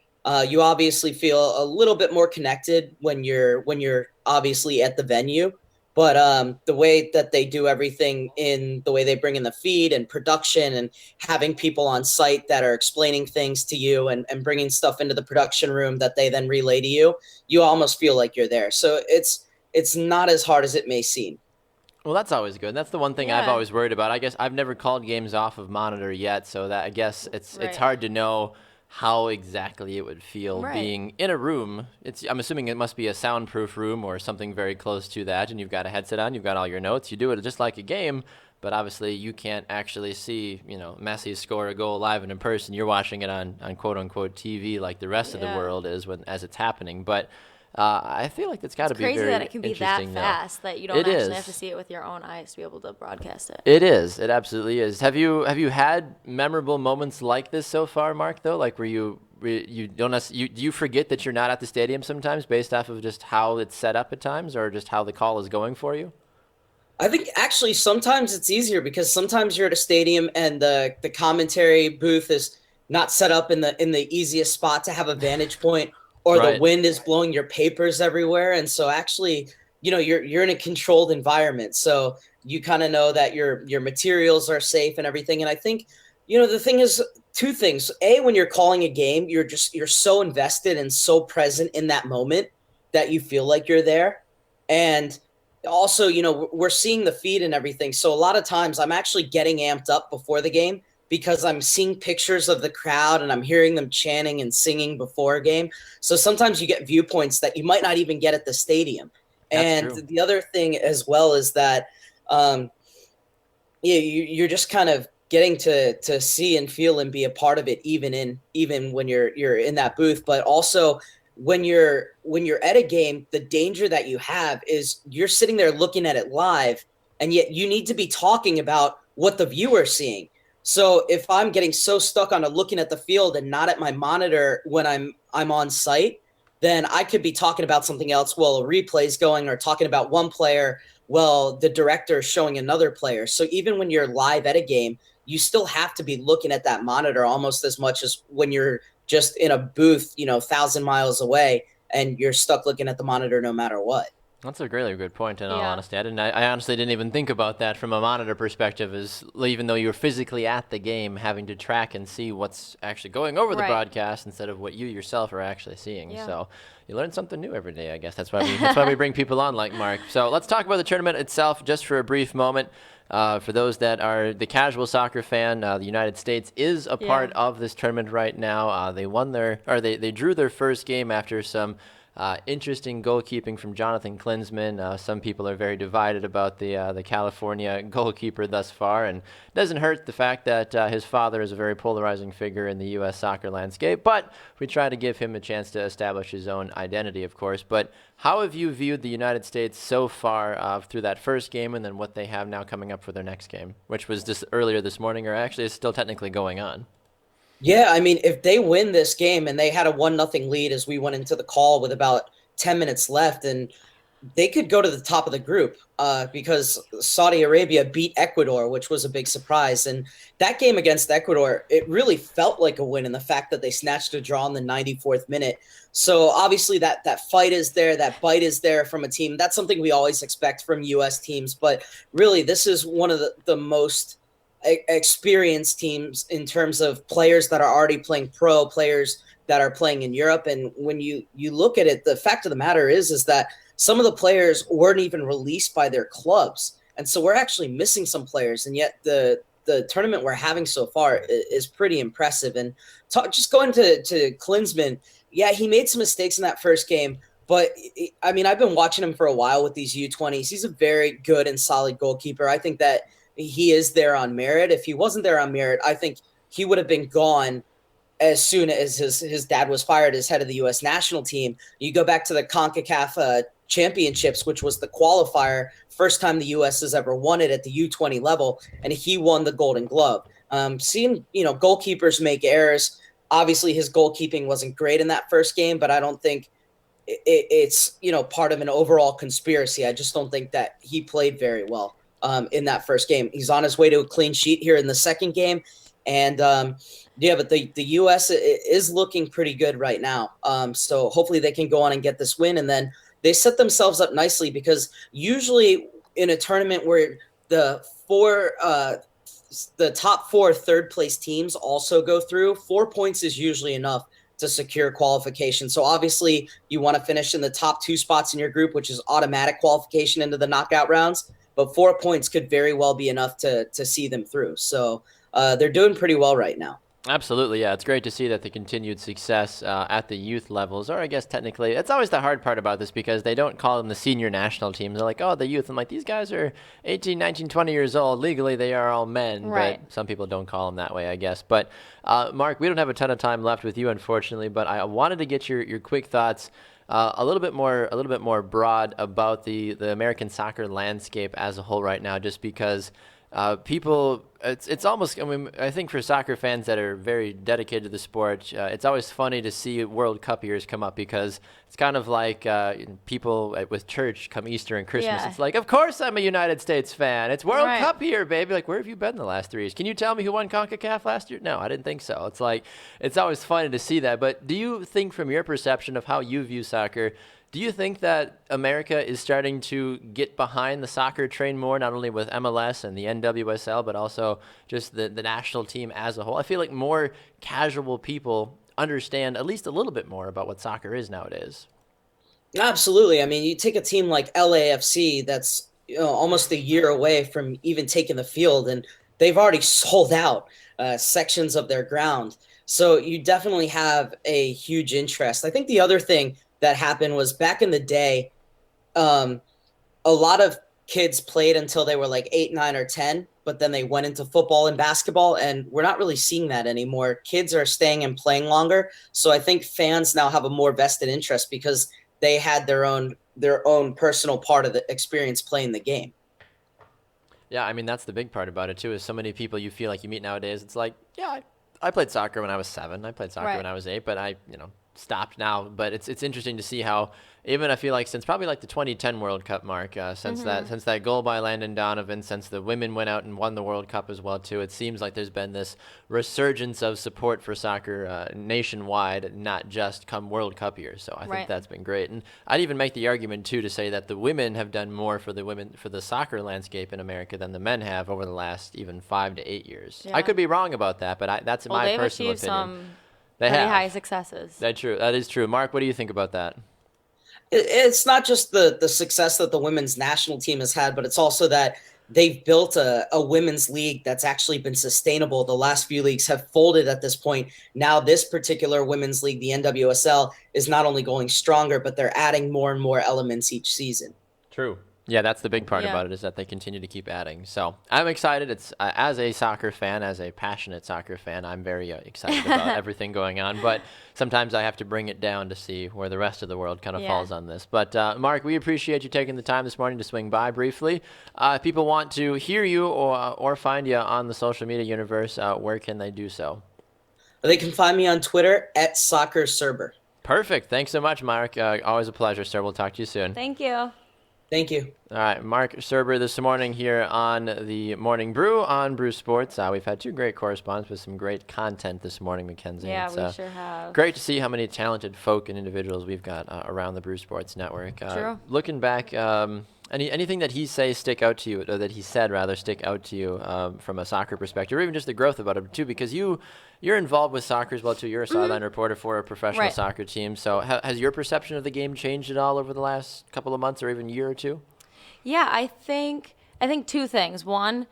You obviously feel a little bit more connected when you're obviously at the venue, But the way that they do everything, in the way they bring in the feed and production and having people on site that are explaining things to you and bringing stuff into the production room that they then relay to you, you almost feel like you're there. So it's not as hard as it may seem. Well, that's always good. That's the one thing I've always worried about. I guess I've never called games off of monitor yet, so that I guess it's hard to know how exactly it would feel being in a room. I'm assuming it must be a soundproof room or something very close to that, and you've got a headset on, you've got all your notes, you do it just like a game, but obviously you can't actually see, Messi score a goal live and in person. You're watching it on quote-unquote TV like the rest of the world is as it's happening, but I feel like it's got to be very interesting. Crazy that it can be that fast that you don't actually have to see it with your own eyes to be able to broadcast it. It is. It absolutely is. Have you had memorable moments like this so far, Mark? Though, like, do you forget that you're not at the stadium sometimes based off of just how it's set up at times, or just how the call is going for you? I think actually sometimes it's easier because sometimes you're at a stadium and the commentary booth is not set up in the easiest spot to have a vantage point. Or the wind is blowing your papers everywhere. And so actually, you're in a controlled environment. So you kind of know that your materials are safe and everything. And I think, the thing is two things. A, when you're calling a game, you're so invested and so present in that moment that you feel like you're there. And also, we're seeing the feed and everything. So a lot of times I'm actually getting amped up before the game, because I'm seeing pictures of the crowd and I'm hearing them chanting and singing before a game. So sometimes you get viewpoints that you might not even get at the stadium. That's true. The other thing as well is that you're just kind of getting to see and feel and be a part of it, even when you're in that booth. But also when you're at a game, the danger that you have is you're sitting there looking at it live, and yet you need to be talking about what the viewer's seeing. So if I'm getting so stuck on looking at the field and not at my monitor when I'm on site, then I could be talking about something else while a replay's going, or talking about one player while the director is showing another player. So even when you're live at a game, you still have to be looking at that monitor almost as much as when you're just in a booth, 1,000 miles away, and you're stuck looking at the monitor no matter what. That's a really good point, in all honesty. I honestly didn't even think about that from a monitor perspective, is even though you're physically at the game, having to track and see what's actually going over the broadcast instead of what you yourself are actually seeing. Yeah. So you learn something new every day, I guess. That's why we bring people on like Mark. So let's talk about the tournament itself just for a brief moment. For those that are the casual soccer fan, the United States is a part of this tournament right now. They drew their first game after some interesting goalkeeping from Jonathan Klinsmann. Some people are very divided about the California goalkeeper thus far, and it doesn't hurt the fact that his father is a very polarizing figure in the U.S. soccer landscape, but we try to give him a chance to establish his own identity, of course. But how have you viewed the United States so far through that first game, and then what they have now coming up for their next game, which was just earlier this morning, or actually is still technically going on? Yeah, I mean, if they win this game, and they had a 1-0 lead as we went into the call with about 10 minutes left, and they could go to the top of the group because Saudi Arabia beat Ecuador, which was a big surprise. And that game against Ecuador, it really felt like a win in the fact that they snatched a draw in the 94th minute. So obviously that fight is there, that bite is there from a team. That's something we always expect from U.S. teams. But really, this is one of the most experienced teams in terms of players that are already playing pro, players that are playing in Europe. And when you look at it, the fact of the matter is that some of the players weren't even released by their clubs. And so we're actually missing some players. And yet the tournament we're having so far is pretty impressive. And just going to Klinsmann, yeah, he made some mistakes in that first game. But, I mean, I've been watching him for a while with these U20s. He's a very good and solid goalkeeper. I think that he is there on merit. If he wasn't there on merit, I think he would have been gone as soon as his dad was fired as head of the U.S. national team. You go back to the CONCACAF championships, which was the qualifier, first time the U.S. has ever won it at the U20 level, and he won the Golden Glove. Seeing, goalkeepers make errors. Obviously, his goalkeeping wasn't great in that first game, but I don't think it's, part of an overall conspiracy. I just don't think that he played very well in that first game. He's on his way to a clean sheet here in the second game. And but the U.S. is looking pretty good right now. So hopefully they can go on and get this win. And then, they set themselves up nicely, because usually in a tournament where the top 4 third place teams also go through, 4 points is usually enough to secure qualification. So obviously you want to finish in the top 2 spots in your group, which is automatic qualification into the knockout rounds. But 4 points could very well be enough to see them through. So they're doing pretty well right now. Absolutely, yeah. It's great to see that the continued success at the youth levels, or I guess technically, it's always the hard part about this, because they don't call them the senior national teams. They're like, oh, the youth. I'm like, these guys are 18, 19, 20 years old. Legally, they are all men, right. But some people don't call them that way, I guess. But Mark, we don't have a ton of time left with you, unfortunately, but I wanted to get your quick thoughts a little bit more broad about the American soccer landscape as a whole right now, just because people, it's almost, I mean, I think for soccer fans that are very dedicated to the sport, it's always funny to see World Cup years come up, because it's kind of like people with church come Easter and Christmas. Yeah. It's like, of course I'm a United States fan. It's World Cup here, baby. Like, where have you been the last 3 years? Can you tell me who won CONCACAF last year? No, I didn't think so. It's like, it's always funny to see that. But do you think, from your perception of how you view soccer, do you think that America is starting to get behind the soccer train more, not only with MLS and the NWSL, but also just the national team as a whole? I feel like more casual people understand at least a little bit more about what soccer is nowadays. Absolutely. I mean, you take a team like LAFC that's almost a year away from even taking the field, and they've already sold out sections of their ground. So you definitely have a huge interest. I think the other thing that happened was, back in the day, a lot of kids played until they were like 8, 9, or 10, but then they went into football and basketball, and we're not really seeing that anymore. Kids are staying and playing longer. So I think fans now have a more vested interest, because they had their own personal part of the experience playing the game. Yeah, I mean, that's the big part about it too, is so many people you feel like you meet nowadays. It's like, yeah, I played soccer when I was 7. I played soccer when I was 8, but I stopped now. But it's interesting to see how, even I feel like since probably like the 2010 World Cup, Mark, since that goal by Landon Donovan, since the women went out and won the World Cup as well too, it seems like there's been this resurgence of support for soccer nationwide, not just come World Cup years. So I think that's been great. And I'd even make the argument too to say that the women have done more for the soccer landscape in America than the men have over the last even 5 to 8 years. Yeah. I could be wrong about that, but that's my personal opinion. They have high successes. That's true. That is true. Mark, what do you think about that? It's not just the success that the women's national team has had, but it's also that they've built a women's league that's actually been sustainable. The last few leagues have folded at this point. Now this particular women's league, the NWSL, is not only going stronger, but they're adding more and more elements each season. True. Yeah, that's the big part about it, is that they continue to keep adding. So I'm excited. It's as a soccer fan, as a passionate soccer fan, I'm very excited about everything going on. But sometimes I have to bring it down to see where the rest of the world kind of falls on this. But Mark, we appreciate you taking the time this morning to swing by briefly. If people want to hear you or find you on the social media universe, where can they do so? They can find me on Twitter @SoccerCerber. Perfect. Thanks so much, Mark. Always a pleasure, sir. We'll talk to you soon. Thank you. Thank you. All right, Mark Serber this morning here on the Morning Brew on Brew Sports. We've had 2 great correspondents with some great content this morning, McKenzie. Yeah, we sure have. Great to see how many talented folk and individuals we've got around the Brew Sports Network. True. Looking back, anything that he stick out to you, or that he said rather stick out to you from a soccer perspective, or even just the growth about it too, because you're involved with soccer as well too. You're a sideline reporter for a professional soccer team. So has your perception of the game changed at all over the last couple of months or even year or two? Yeah, I think 2 things. One,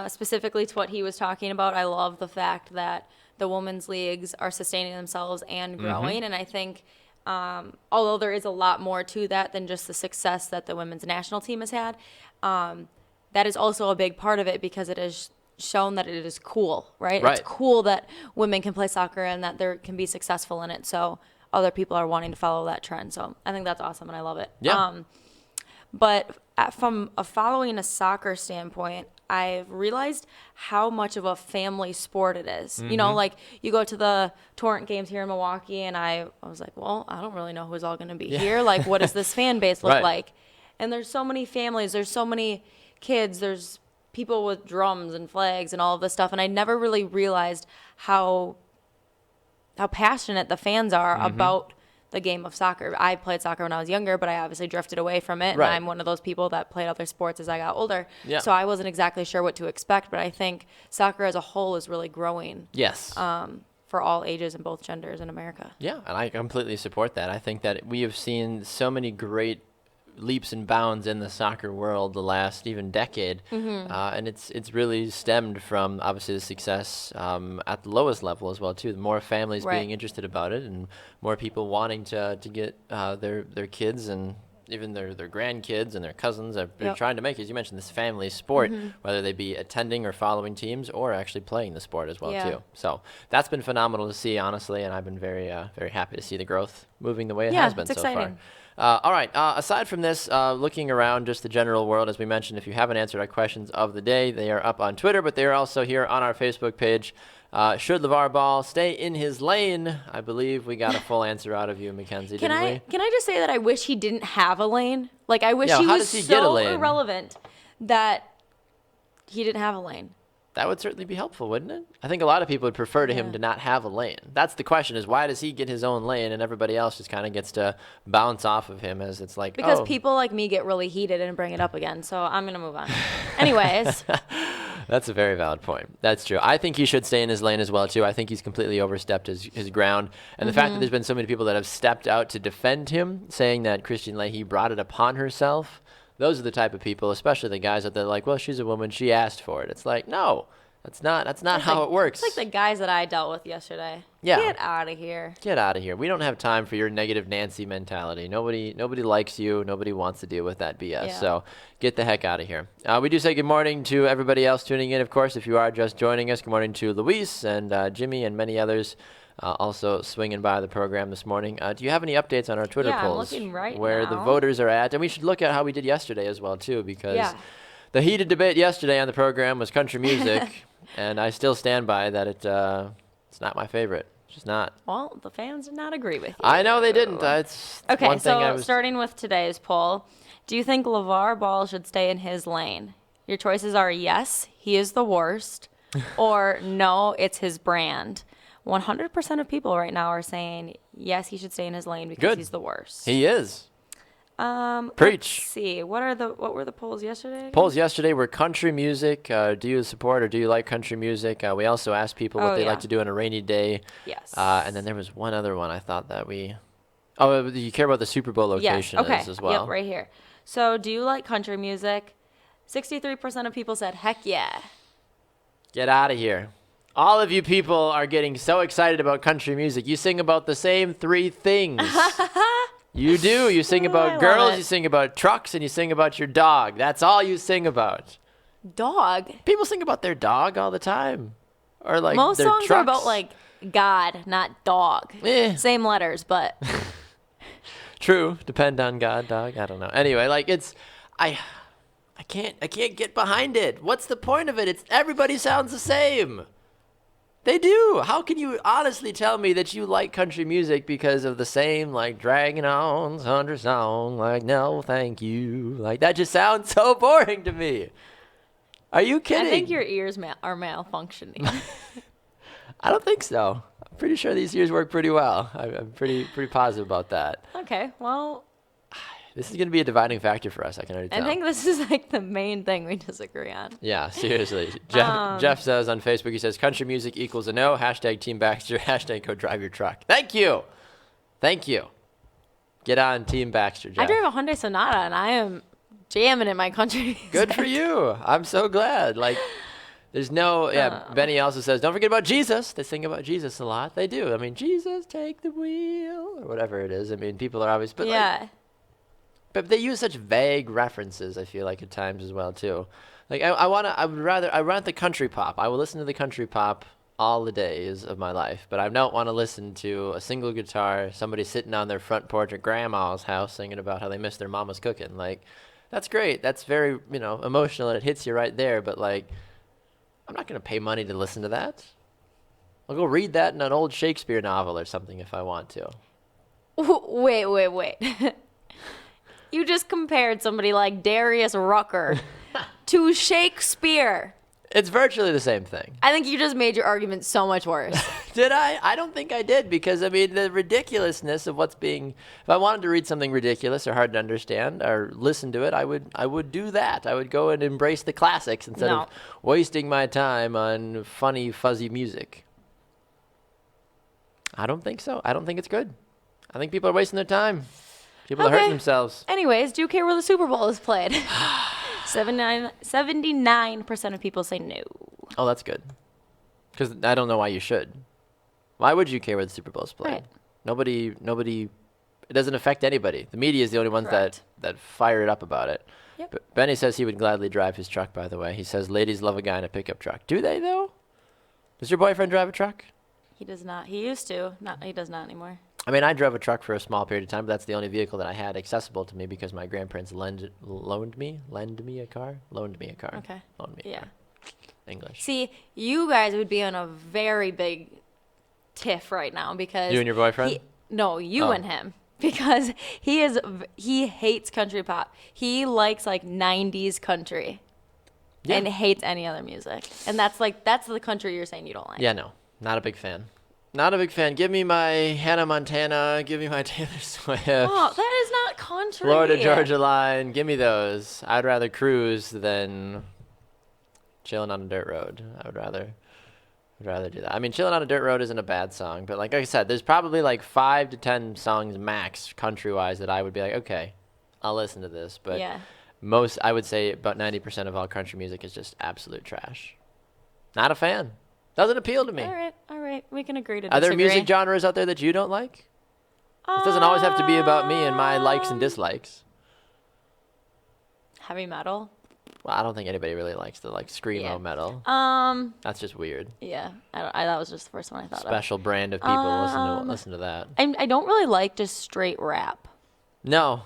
specifically to what he was talking about, I love the fact that the women's leagues are sustaining themselves and growing. And I think although there is a lot more to that than just the success that the women's national team has had, that is also a big part of it, because it has shown that it is cool, right? It's cool that women can play soccer and that they can be successful in it. So other people are wanting to follow that trend. So I think that's awesome, and I love it. Yeah. But from following a soccer standpoint, I've realized how much of a family sport it is. You know, like you go to the Torrent games here in Milwaukee, and I was like, well, I don't really know who's all going to be here. Like, what does this fan base look like? And there's so many families. There's so many kids. There's people with drums and flags and all of this stuff. And I never really realized how passionate the fans are about the game of soccer. I played soccer when I was younger, but I obviously drifted away from it. Right. And I'm one of those people that played other sports as I got older. Yeah. So I wasn't exactly sure what to expect, but I think soccer as a whole is really growing. Yes. For all ages and both genders in America. Yeah, and I completely support that. I think that we have seen so many great leaps and bounds in the soccer world the last even decade, and it's really stemmed from obviously the success at the lowest level as well too. The more families being interested about it, and more people wanting to get their kids and even their grandkids and their cousins are trying to make, as you mentioned, this family sport, whether they be attending or following teams or actually playing the sport as well too. So that's been phenomenal to see, honestly, and I've been very very happy to see the growth moving the way it has been so exciting. far. All right, aside from this, looking around just the general world, as we mentioned, if you haven't answered our questions of the day, they are up on Twitter, but they are also here on our Facebook page. Should LaVar Ball stay in his lane? I believe we got a full answer out of you, McKenzie, didn't we? Can I just say that I wish he didn't have a lane? Like, I wish he how was does he get a so lane? irrelevant that he didn't have a lane. That would certainly be helpful, wouldn't it? I think a lot of people would prefer to him to not have a lane. That's the question, is why does he get his own lane and everybody else just kind of gets to bounce off of him as it's like, because people like me get really heated and bring it up again, so I'm going to move on. Anyways. That's a very valid point. That's true. I think he should stay in his lane as well, too. I think he's completely overstepped his ground. And the fact that there's been so many people that have stepped out to defend him, saying that Christine Leahy brought it upon herself, those are the type of people, especially the guys that they're like, well, she's a woman, she asked for it. It's like, no, that's not how it works. It's like the guys that I dealt with yesterday. Yeah. Get out of here. Get out of here. We don't have time for your negative Nancy mentality. Nobody likes you. Nobody wants to deal with that BS. Yeah. So get the heck out of here. We do say good morning to everybody else tuning in, of course, if you are just joining us. Good morning to Luis and Jimmy and many others also swinging by the program this morning. Do you have any updates on our Twitter polls? I'm looking right where now. the voters are at? And we should look at how we did yesterday as well, too, because the heated debate yesterday on the program was country music, and I still stand by that it's not my favorite. It's just not. Well, the fans did not agree with you. I know they didn't. It's okay, one thing so starting with today's poll, do you think LaVar Ball should stay in his lane? Your choices are yes, he is the worst, or no, it's his brand. 100% of people right now are saying yes, he should stay in his lane because he's the worst. He is. Preach. Let's see. What were the polls yesterday again? Polls yesterday were country music. Do you support or do you like country music? We also asked people what they like to do on a rainy day. Yes. And then there was one other one I thought that we... Oh, you care about the Super Bowl location as well. Yep, right here. So do you like country music? 63% of people said heck yeah. Get out of here. All of you people are getting so excited about country music. You sing about the same three things. You do. You sing about girls, you sing about trucks, and you sing about your dog. That's all you sing about. Dog? People sing about their dog all the time. Or like most their songs trucks. are about like God, not dog. Same letters, but true. Depend on God, dog. I don't know. Anyway, like I can't get behind it. What's the point of it? Everybody sounds the same. They do. How can you honestly tell me that you like country music because of the same, like, dragging on country song, like, no, thank you. Like, that just sounds so boring to me. Are you kidding? I think your ears are malfunctioning. I don't think so. I'm pretty sure these ears work pretty well. I'm pretty positive about that. Okay, well... This is going to be a dividing factor for us, I can already tell. I think this is like the main thing we disagree on. Yeah, seriously. Jeff says on Facebook, he says, country music equals a no, hashtag Team Baxter, hashtag go drive your truck. Thank you. Thank you. Get on Team Baxter, Jeff. I drive a Hyundai Sonata, and I am jamming in my country music. Good for you. I'm so glad. Like, there's no, Benny also says, don't forget about Jesus. They sing about Jesus a lot. They do. I mean, Jesus, take the wheel, or whatever it is. I mean, people are always, but but they use such vague references, I feel like, at times as well, too. Like, I want the country pop. I will listen to the country pop all the days of my life, but I don't want to listen to a single guitar, somebody sitting on their front porch at grandma's house singing about how they miss their mama's cooking. Like, that's great. That's very, emotional, and it hits you right there, but, like, I'm not going to pay money to listen to that. I'll go read that in an old Shakespeare novel or something if I want to. Wait. You just compared somebody like Darius Rucker to Shakespeare. It's virtually the same thing. I think you just made your argument so much worse. Did I? I don't think I did, because I mean the ridiculousness of what's being. If I wanted to read something ridiculous or hard to understand or listen to it, I would do that. I would go and embrace the classics instead of wasting my time on funny, fuzzy music. I don't think so. I don't think it's good. I think people are wasting their time. People are hurting themselves. Anyways, do you care where the Super Bowl is played? 79% of people say no. Oh, that's good. Because I don't know why you should. Why would you care where the Super Bowl is played? Right. Nobody. It doesn't affect anybody. The media is the only ones that fire it up about it. Yep. But Benny says he would gladly drive his truck, by the way. He says ladies love a guy in a pickup truck. Do they, though? Does your boyfriend drive a truck? He does not. He used to. He does not anymore. I mean, I drove a truck for a small period of time, but that's the only vehicle that I had accessible to me because my grandparents loaned me a car. Okay. Loaned me a car. English. See, you guys would be on a very big tiff right now because you and your boyfriend? You and him, because he hates country pop. He likes like 90s country and hates any other music. And that's the country you're saying you don't like. Yeah, no. Not a big fan. Not a big fan. Give me my Hannah Montana. Give me my Taylor Swift. Oh, that is not country. Florida Georgia Line. Give me those. I'd rather cruise than chilling on a dirt road. I would rather do that. I mean, chilling on a dirt road isn't a bad song, but like I said, there's probably like 5 to 10 songs max country-wise that I would be like, okay, I'll listen to this. But I would say about 90% of all country music is just absolute trash. Not a fan. Doesn't appeal to me. All right. We can agree to disagree. Are there music genres out there that you don't like? It doesn't always have to be about me and my likes and dislikes. Heavy metal? Well, I don't think anybody really likes the screamo metal. That's just weird. Yeah, that was just the first one I thought of. Special brand of people listen to that. I don't really like just straight rap. No,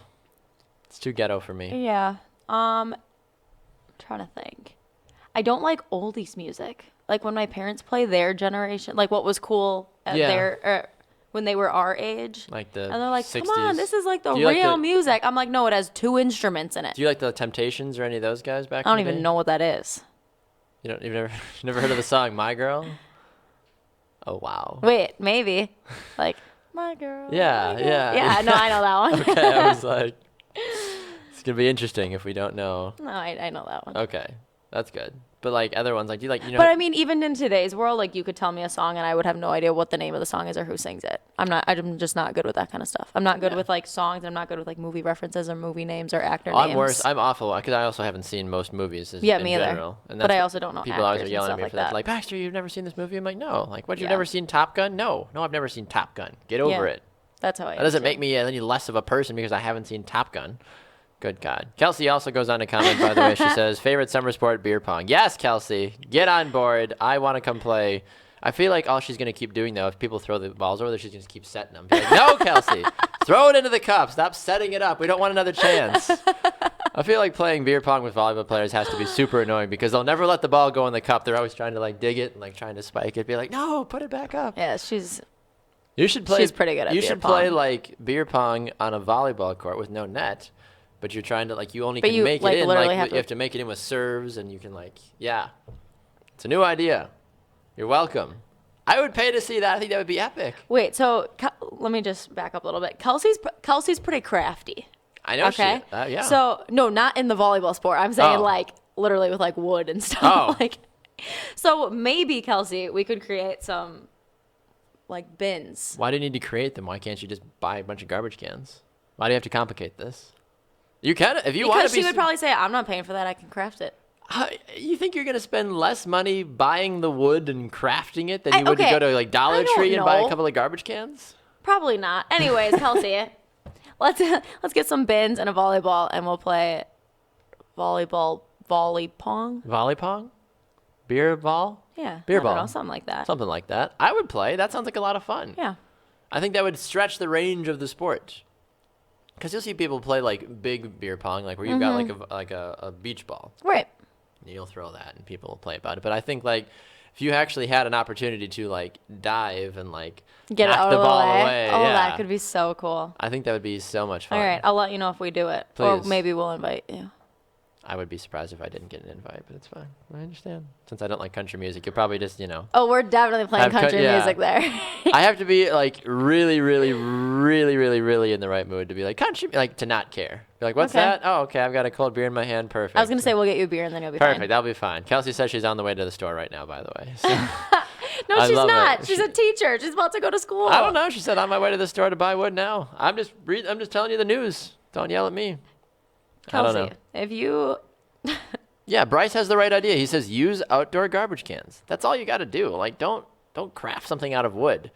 it's too ghetto for me. Yeah. I'm trying to think. I don't like oldies music. Like when my parents play their generation, like what was cool at when they were our age. Like the 60s. And they're like, come on, this is like the real music. I'm like, no, it has 2 instruments in it. Do you like the Temptations or any of those guys back I don't even know what that is. You've never heard of the song My Girl? Oh, wow. Wait, maybe. Like, My Girl. Yeah. Yeah, no, I know that one. Okay, I was like, it's going to be interesting if we don't know. No, I know that one. Okay, that's good. But like other ones, like do you like But I mean, even in today's world, like you could tell me a song and I would have no idea what the name of the song is or who sings it. I'm just not good with that kind of stuff. I'm not good with like songs. I'm not good with like movie references or movie names or actor names. I'm worse. I'm awful because I also haven't seen most movies. Me either. But I also don't know. People always are yelling at me for that. Like, Baxter, you've never seen this movie? I'm like, no. Like, what? You've never seen Top Gun? No, I've never seen Top Gun. Get over it. That's how I. That doesn't make me any less of a person because I haven't seen Top Gun. Good God. Kelsey also goes on to comment, by the way. She says, favorite summer sport, beer pong. Yes, Kelsey. Get on board. I want to come play. I feel like all she's going to keep doing, though, if people throw the balls over there, she's going to keep setting them. Be like, no, Kelsey. Throw it into the cup. Stop setting it up. We don't want another chance. I feel like playing beer pong with volleyball players has to be super annoying because they'll never let the ball go in the cup. They're always trying to, like, dig it and, like, trying to spike it. Be like, no, put it back up. Yeah, she's pretty good at beer pong. You should play, like, beer pong on a volleyball court with no net. But you're trying to, like, you only can make it in, like, you have to make it in with serves, and you can, like, It's a new idea. You're welcome. I would pay to see that. I think that would be epic. Wait, so let me just back up a little bit. Kelsey's pretty crafty. I know she yeah. So, no, not in the volleyball sport. I'm saying, like, literally with, like, wood and stuff. Oh. Like, so maybe, Kelsey, we could create some, like, bins. Why do you need to create them? Why can't you just buy a bunch of garbage cans? Why do you have to complicate this? You can, if you want to be. Because she would probably say, I'm not paying for that. I can craft it. You think you're going to spend less money buying the wood and crafting it than you would to go to, like, Dollar Tree and buy a couple of garbage cans? Probably not. Anyways, Kelsey, let's get some bins and a volleyball, and we'll play volley pong. Volley pong? Beer ball? Yeah. Beer ball. Something like that. Something like that. I would play. That sounds like a lot of fun. Yeah. I think that would stretch the range of the sport. Because you'll see people play, like, big beer pong, like, where you've got, like a beach ball. Right. And you'll throw that, and people will play about it. But I think, like, if you actually had an opportunity to, like, dive and, like, get knock the ball away. Oh, that could be so cool. I think that would be so much fun. All right. I'll let you know if we do it. Please. Or maybe we'll invite you. I would be surprised if I didn't get an invite, but it's fine. I understand. Since I don't like country music, you'll probably just, Oh, we're definitely playing country music there. I have to be like really, really, really, really, really in the right mood to be like country, like to not care. Be like, what's that? Oh, okay. I've got a cold beer in my hand. Perfect. I was gonna say we'll get you a beer and then you'll be fine. Perfect. That'll be fine. Kelsey says she's on the way to the store right now, by the way. So. No, she's not. She's a teacher. She's about to go to school. I don't know. She said on my way to the store to buy wood now. I'm just telling you the news. Don't yell at me. Kelsey, I don't know. if you... Yeah, Bryce has the right idea. He says use outdoor garbage cans. That's all you got to do. Like, don't craft something out of wood.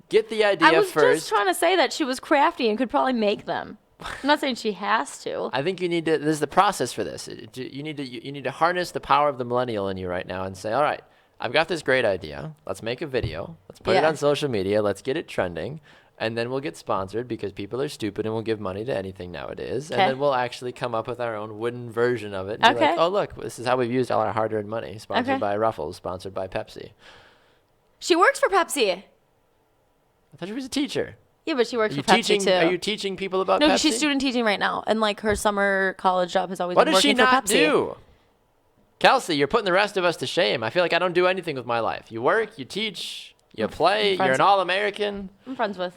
Get the idea first. I was just trying to say that she was crafty and could probably make them. I'm not saying she has to. I think you need to. This is the process for this. You need to harness the power of the millennial in you right now and say, all right, I've got this great idea. Let's make a video. Let's put it on social media. Let's get it trending. And then we'll get sponsored because people are stupid and will give money to anything nowadays. And then we'll actually come up with our own wooden version of it. And be like, oh, look, this is how we've used all our hard-earned money. Sponsored by Ruffles, sponsored by Pepsi. She works for Pepsi. I thought she was a teacher. Yeah, but she works for Pepsi, too. Are you teaching people about Pepsi? No, she's student teaching right now. And, like, her summer college job has always been working for Pepsi. What does she not do? Kelsey, you're putting the rest of us to shame. I feel like I don't do anything with my life. You work, you teach, you play, you're an All-American. I'm friends with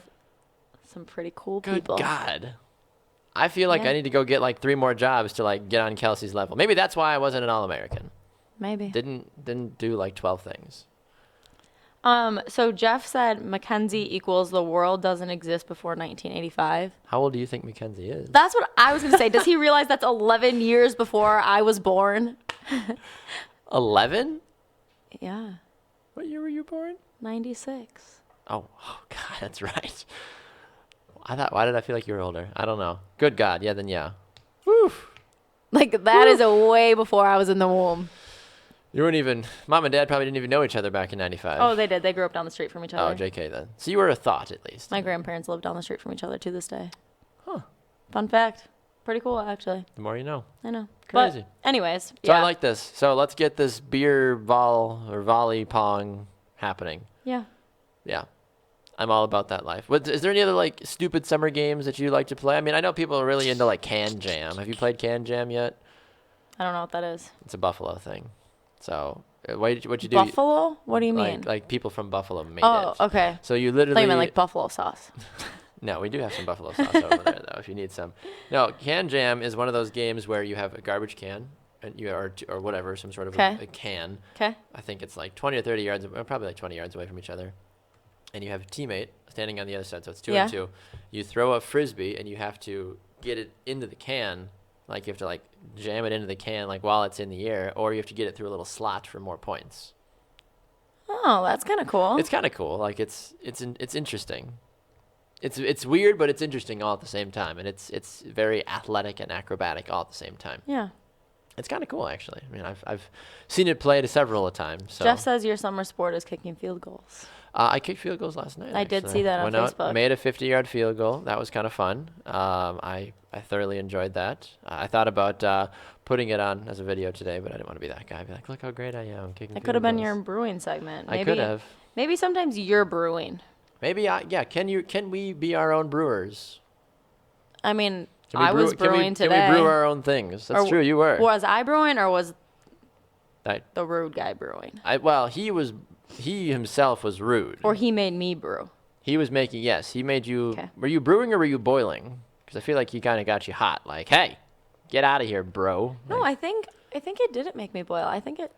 some pretty cool people. Good God. I feel like I need to go get like 3 more jobs to like get on Kelsey's level. Maybe that's why I wasn't an All-American. Maybe. Didn't do like 12 things. So Jeff said McKenzie equals the world doesn't exist before 1985. How old do you think McKenzie is? That's what I was going to say. Does he realize that's 11 years before I was born? 11? Yeah. What year were you born? 96. Oh God, that's right. Why did I feel like you were older? I don't know. Good God. Yeah, then yeah. Woo. Like that is a way before I was in the womb. You weren't even, Mom and Dad probably didn't even know each other back in 95. Oh, they did. They grew up down the street from each other. Oh, JK then. So you were a thought at least. My grandparents lived down the street from each other to this day. Huh. Fun fact. Pretty cool, actually. The more you know. I know. Crazy. But anyways, So I like this. So let's get this beer volley pong happening. Yeah. Yeah. I'm all about that life. Is there any other like stupid summer games that you like to play? I mean, I know people are really into like Can Jam. Have you played Can Jam yet? I don't know what that is. It's a Buffalo thing. So what you do? Buffalo? What do you mean? Like people from Buffalo made it. Oh, okay. So you literally. I mean like buffalo sauce. No, we do have some buffalo sauce over there though. If you need some. No, Can Jam is one of those games where you have a garbage can. And or whatever, some sort of a can. Okay. I think it's like 20 or 30 yards, probably like 20 yards away from each other. And you have a teammate standing on the other side, so it's 2 and 2. You throw a frisbee, and you have to get it into the can. Like you have to like jam it into the can, like while it's in the air, or you have to get it through a little slot for more points. Oh, that's kind of cool. It's kind of cool. Like it's interesting. It's weird, but it's interesting all at the same time, and it's very athletic and acrobatic all at the same time. Yeah. It's kind of cool, actually. I mean, I've seen it played several times. So. Jeff says your summer sport is kicking field goals. I kicked field goals last night. I did see that on Facebook. Out, made a 50-yard field goal. That was kind of fun. I thoroughly enjoyed that. I thought about putting it on as a video today, but I didn't want to be that guy. I'd be like, look how great I am kicking. It could have been your brewing segment. Maybe, I could have. Maybe sometimes you're brewing. Maybe Can we be our own brewers? I mean, I was brewing today. Can we brew our own things? That's true. You were. Was I brewing or was the rude guy brewing? He himself was rude. Or he made me brew. He was making, yes. He made you. Okay. Were you brewing or were you boiling? Because I feel like he kind of got you hot. Like, hey, get out of here, bro. No, I think it didn't make me boil. I think it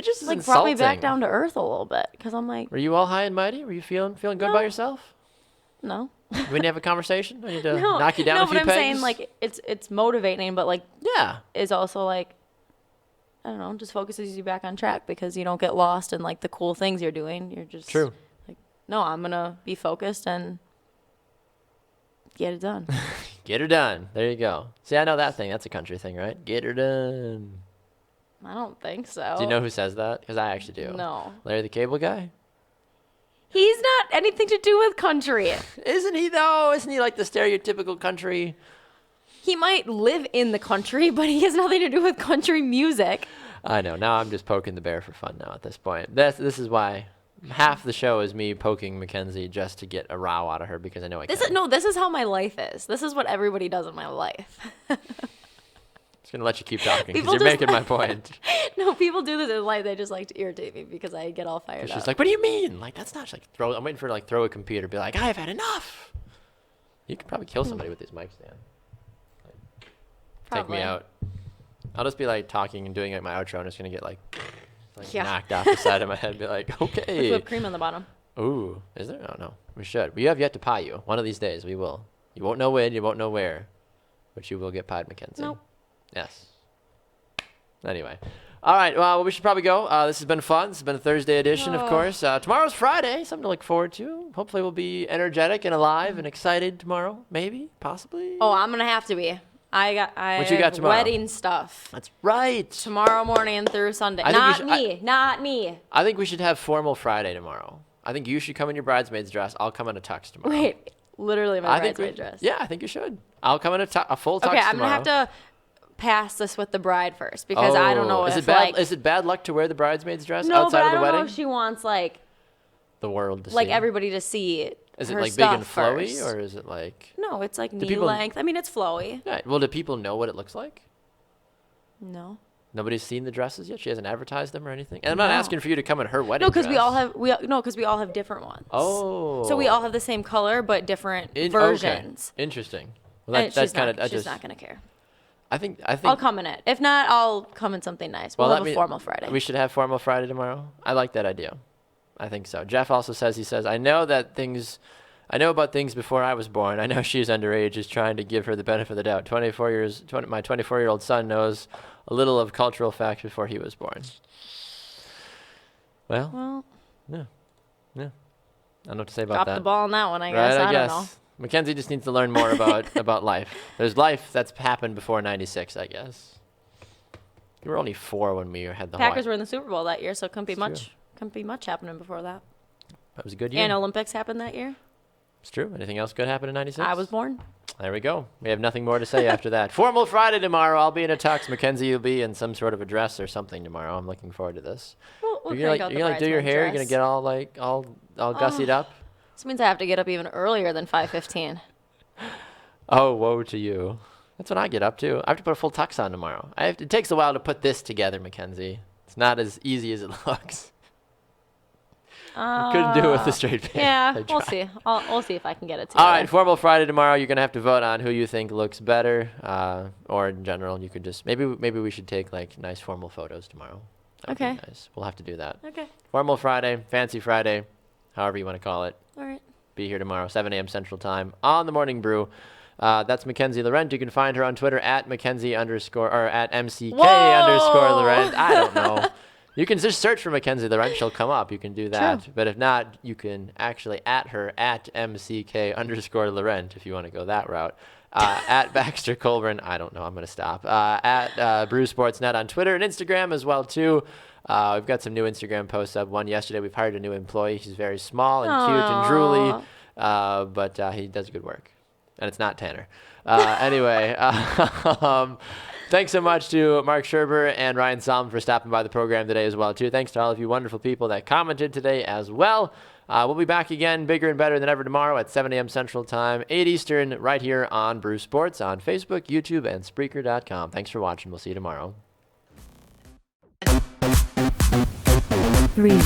just like brought me back down to earth a little bit. Because I'm like. Were you all high and mighty? Were you feeling good about yourself? No. We didn't have a conversation? I need to knock you down a few pegs? No, but I'm saying like it's motivating, but like is also like. I don't know, just focuses you back on track because you don't get lost in like the cool things you're doing. You're just like, no, I'm going to be focused and get it done. Get her done. There you go. See, I know that thing. That's a country thing, right? Get her done. I don't think so. Do you know who says that? Because I actually do. No. Larry the Cable Guy? He's not anything to do with country. Isn't he, though? Isn't he like the stereotypical country? He might live in the country, but he has nothing to do with country music. I know. Now I'm just poking the bear for fun now at this point. This is why half the show is me poking McKenzie just to get a row out of her because I know I can. This is how my life is. This is what everybody does in my life. It's Just gonna let you keep talking because you're making my point. No, people do this in life. They just like to irritate me because I get all fired up. She's like, "What do you mean? Like that's not like throw." I'm waiting for her to like throw a computer, be like, "I've had enough." You could probably kill somebody with these mics, Dan. Take me out. I'll just be like talking and doing like my outro, and it's gonna get like knocked off the side of my head. And be like, okay. With whipped cream on the bottom. Ooh, is there? Oh no, we should. We have yet to pie you. One of these days, we will. You won't know when, you won't know where, but you will get pied, McKenzie. Nope. Yes. Anyway. All right, well, we should probably go. This has been fun. This has been a Thursday edition, of course. Tomorrow's Friday, something to look forward to. Hopefully we'll be energetic and alive and excited tomorrow. Maybe, possibly. Oh, I'm going to have to be. I what you got tomorrow? Wedding stuff. That's right. Tomorrow morning and through Sunday. Not me. I think we should have formal Friday tomorrow. I think you should come in your bridesmaid's dress. I'll come in a tux tomorrow. Wait, literally my bridesmaid dress. Yeah, I think you should. I'll come in a full tux tomorrow. Okay, I'm going to have to pass this with the bride first because I don't know if is it bad luck to wear the bridesmaid's dress outside of the wedding? No, but I don't know if she wants like the world to see. Like everybody to see. Is it like big and flowy or is it like? No, it's like knee length. I mean, it's flowy. Right. Well, do people know what it looks like? No. Nobody's seen the dresses yet. She hasn't advertised them or anything. And I'm not asking for you to come in her wedding. No, because we all have different ones. Oh. So we all have the same color but different versions. Okay. Interesting. Well, that's kind of. She's not gonna care. I think I'll come in it. If not, I'll come in something nice. We'll have a formal Friday. We should have formal Friday tomorrow. I like that idea. I think so. Jeff also says, I know about things before I was born. I know she's underage, is trying to give her the benefit of the doubt. My 24-year-old son knows a little of cultural facts before he was born. Well, yeah. I don't know what to say about that. Drop the ball on that one, I guess. I don't know. McKenzie just needs to learn more about life. There's life that's happened before 96, I guess. You were only 4 when we had the Packers were in the Super Bowl that year, so it couldn't be much happening before that. That was a good year. And Olympics happened that year. It's true. Anything else good happened in 96? I was born. There we go. We have nothing more to say after that. Formal Friday tomorrow. I'll be in a tux. McKenzie will be in some sort of a dress or something tomorrow. I'm looking forward to this. You're gonna do your hair? You're gonna get all gussied up? This means I have to get up even earlier than 5:15. Oh, woe to you. That's when I get up too. I have to put a full tux on tomorrow. It takes a while to put this together, McKenzie. It's not as easy as it looks. Couldn't do it with a straight face. Yeah, we'll see. We'll see if I can get it together. All right, formal Friday tomorrow. You're gonna have to vote on who you think looks better, or in general, you could just maybe we should take like nice formal photos tomorrow. That would be nice. We'll have to do that. Okay. Formal Friday, fancy Friday, however you want to call it. All right. Be here tomorrow, 7 a.m. Central Time on the Morning Brew. That's McKenzie Laurent. You can find her on Twitter at McKenzie _ or at MCK _ Laurent. I don't know. You can just search for McKenzie Laurent. She'll come up. You can do that. True. But if not, you can actually at her at MCK _ Laurent if you want to go that route. At Baxter Colburn. I don't know. I'm going to stop. At Brew Sportsnet on Twitter and Instagram as well, too. We've got some new Instagram posts up. One yesterday. We've hired a new employee. He's very small and cute and drooly, but he does good work. And it's not Tanner. Anyway, thanks so much to Mark Scherber and Ryan Salm for stopping by the program today as well, too. Thanks to all of you wonderful people that commented today as well. We'll be back again bigger and better than ever tomorrow at 7 a.m. Central Time, 8 Eastern, right here on Brew Sports on Facebook, YouTube, and Spreaker.com. Thanks for watching. We'll see you tomorrow. 3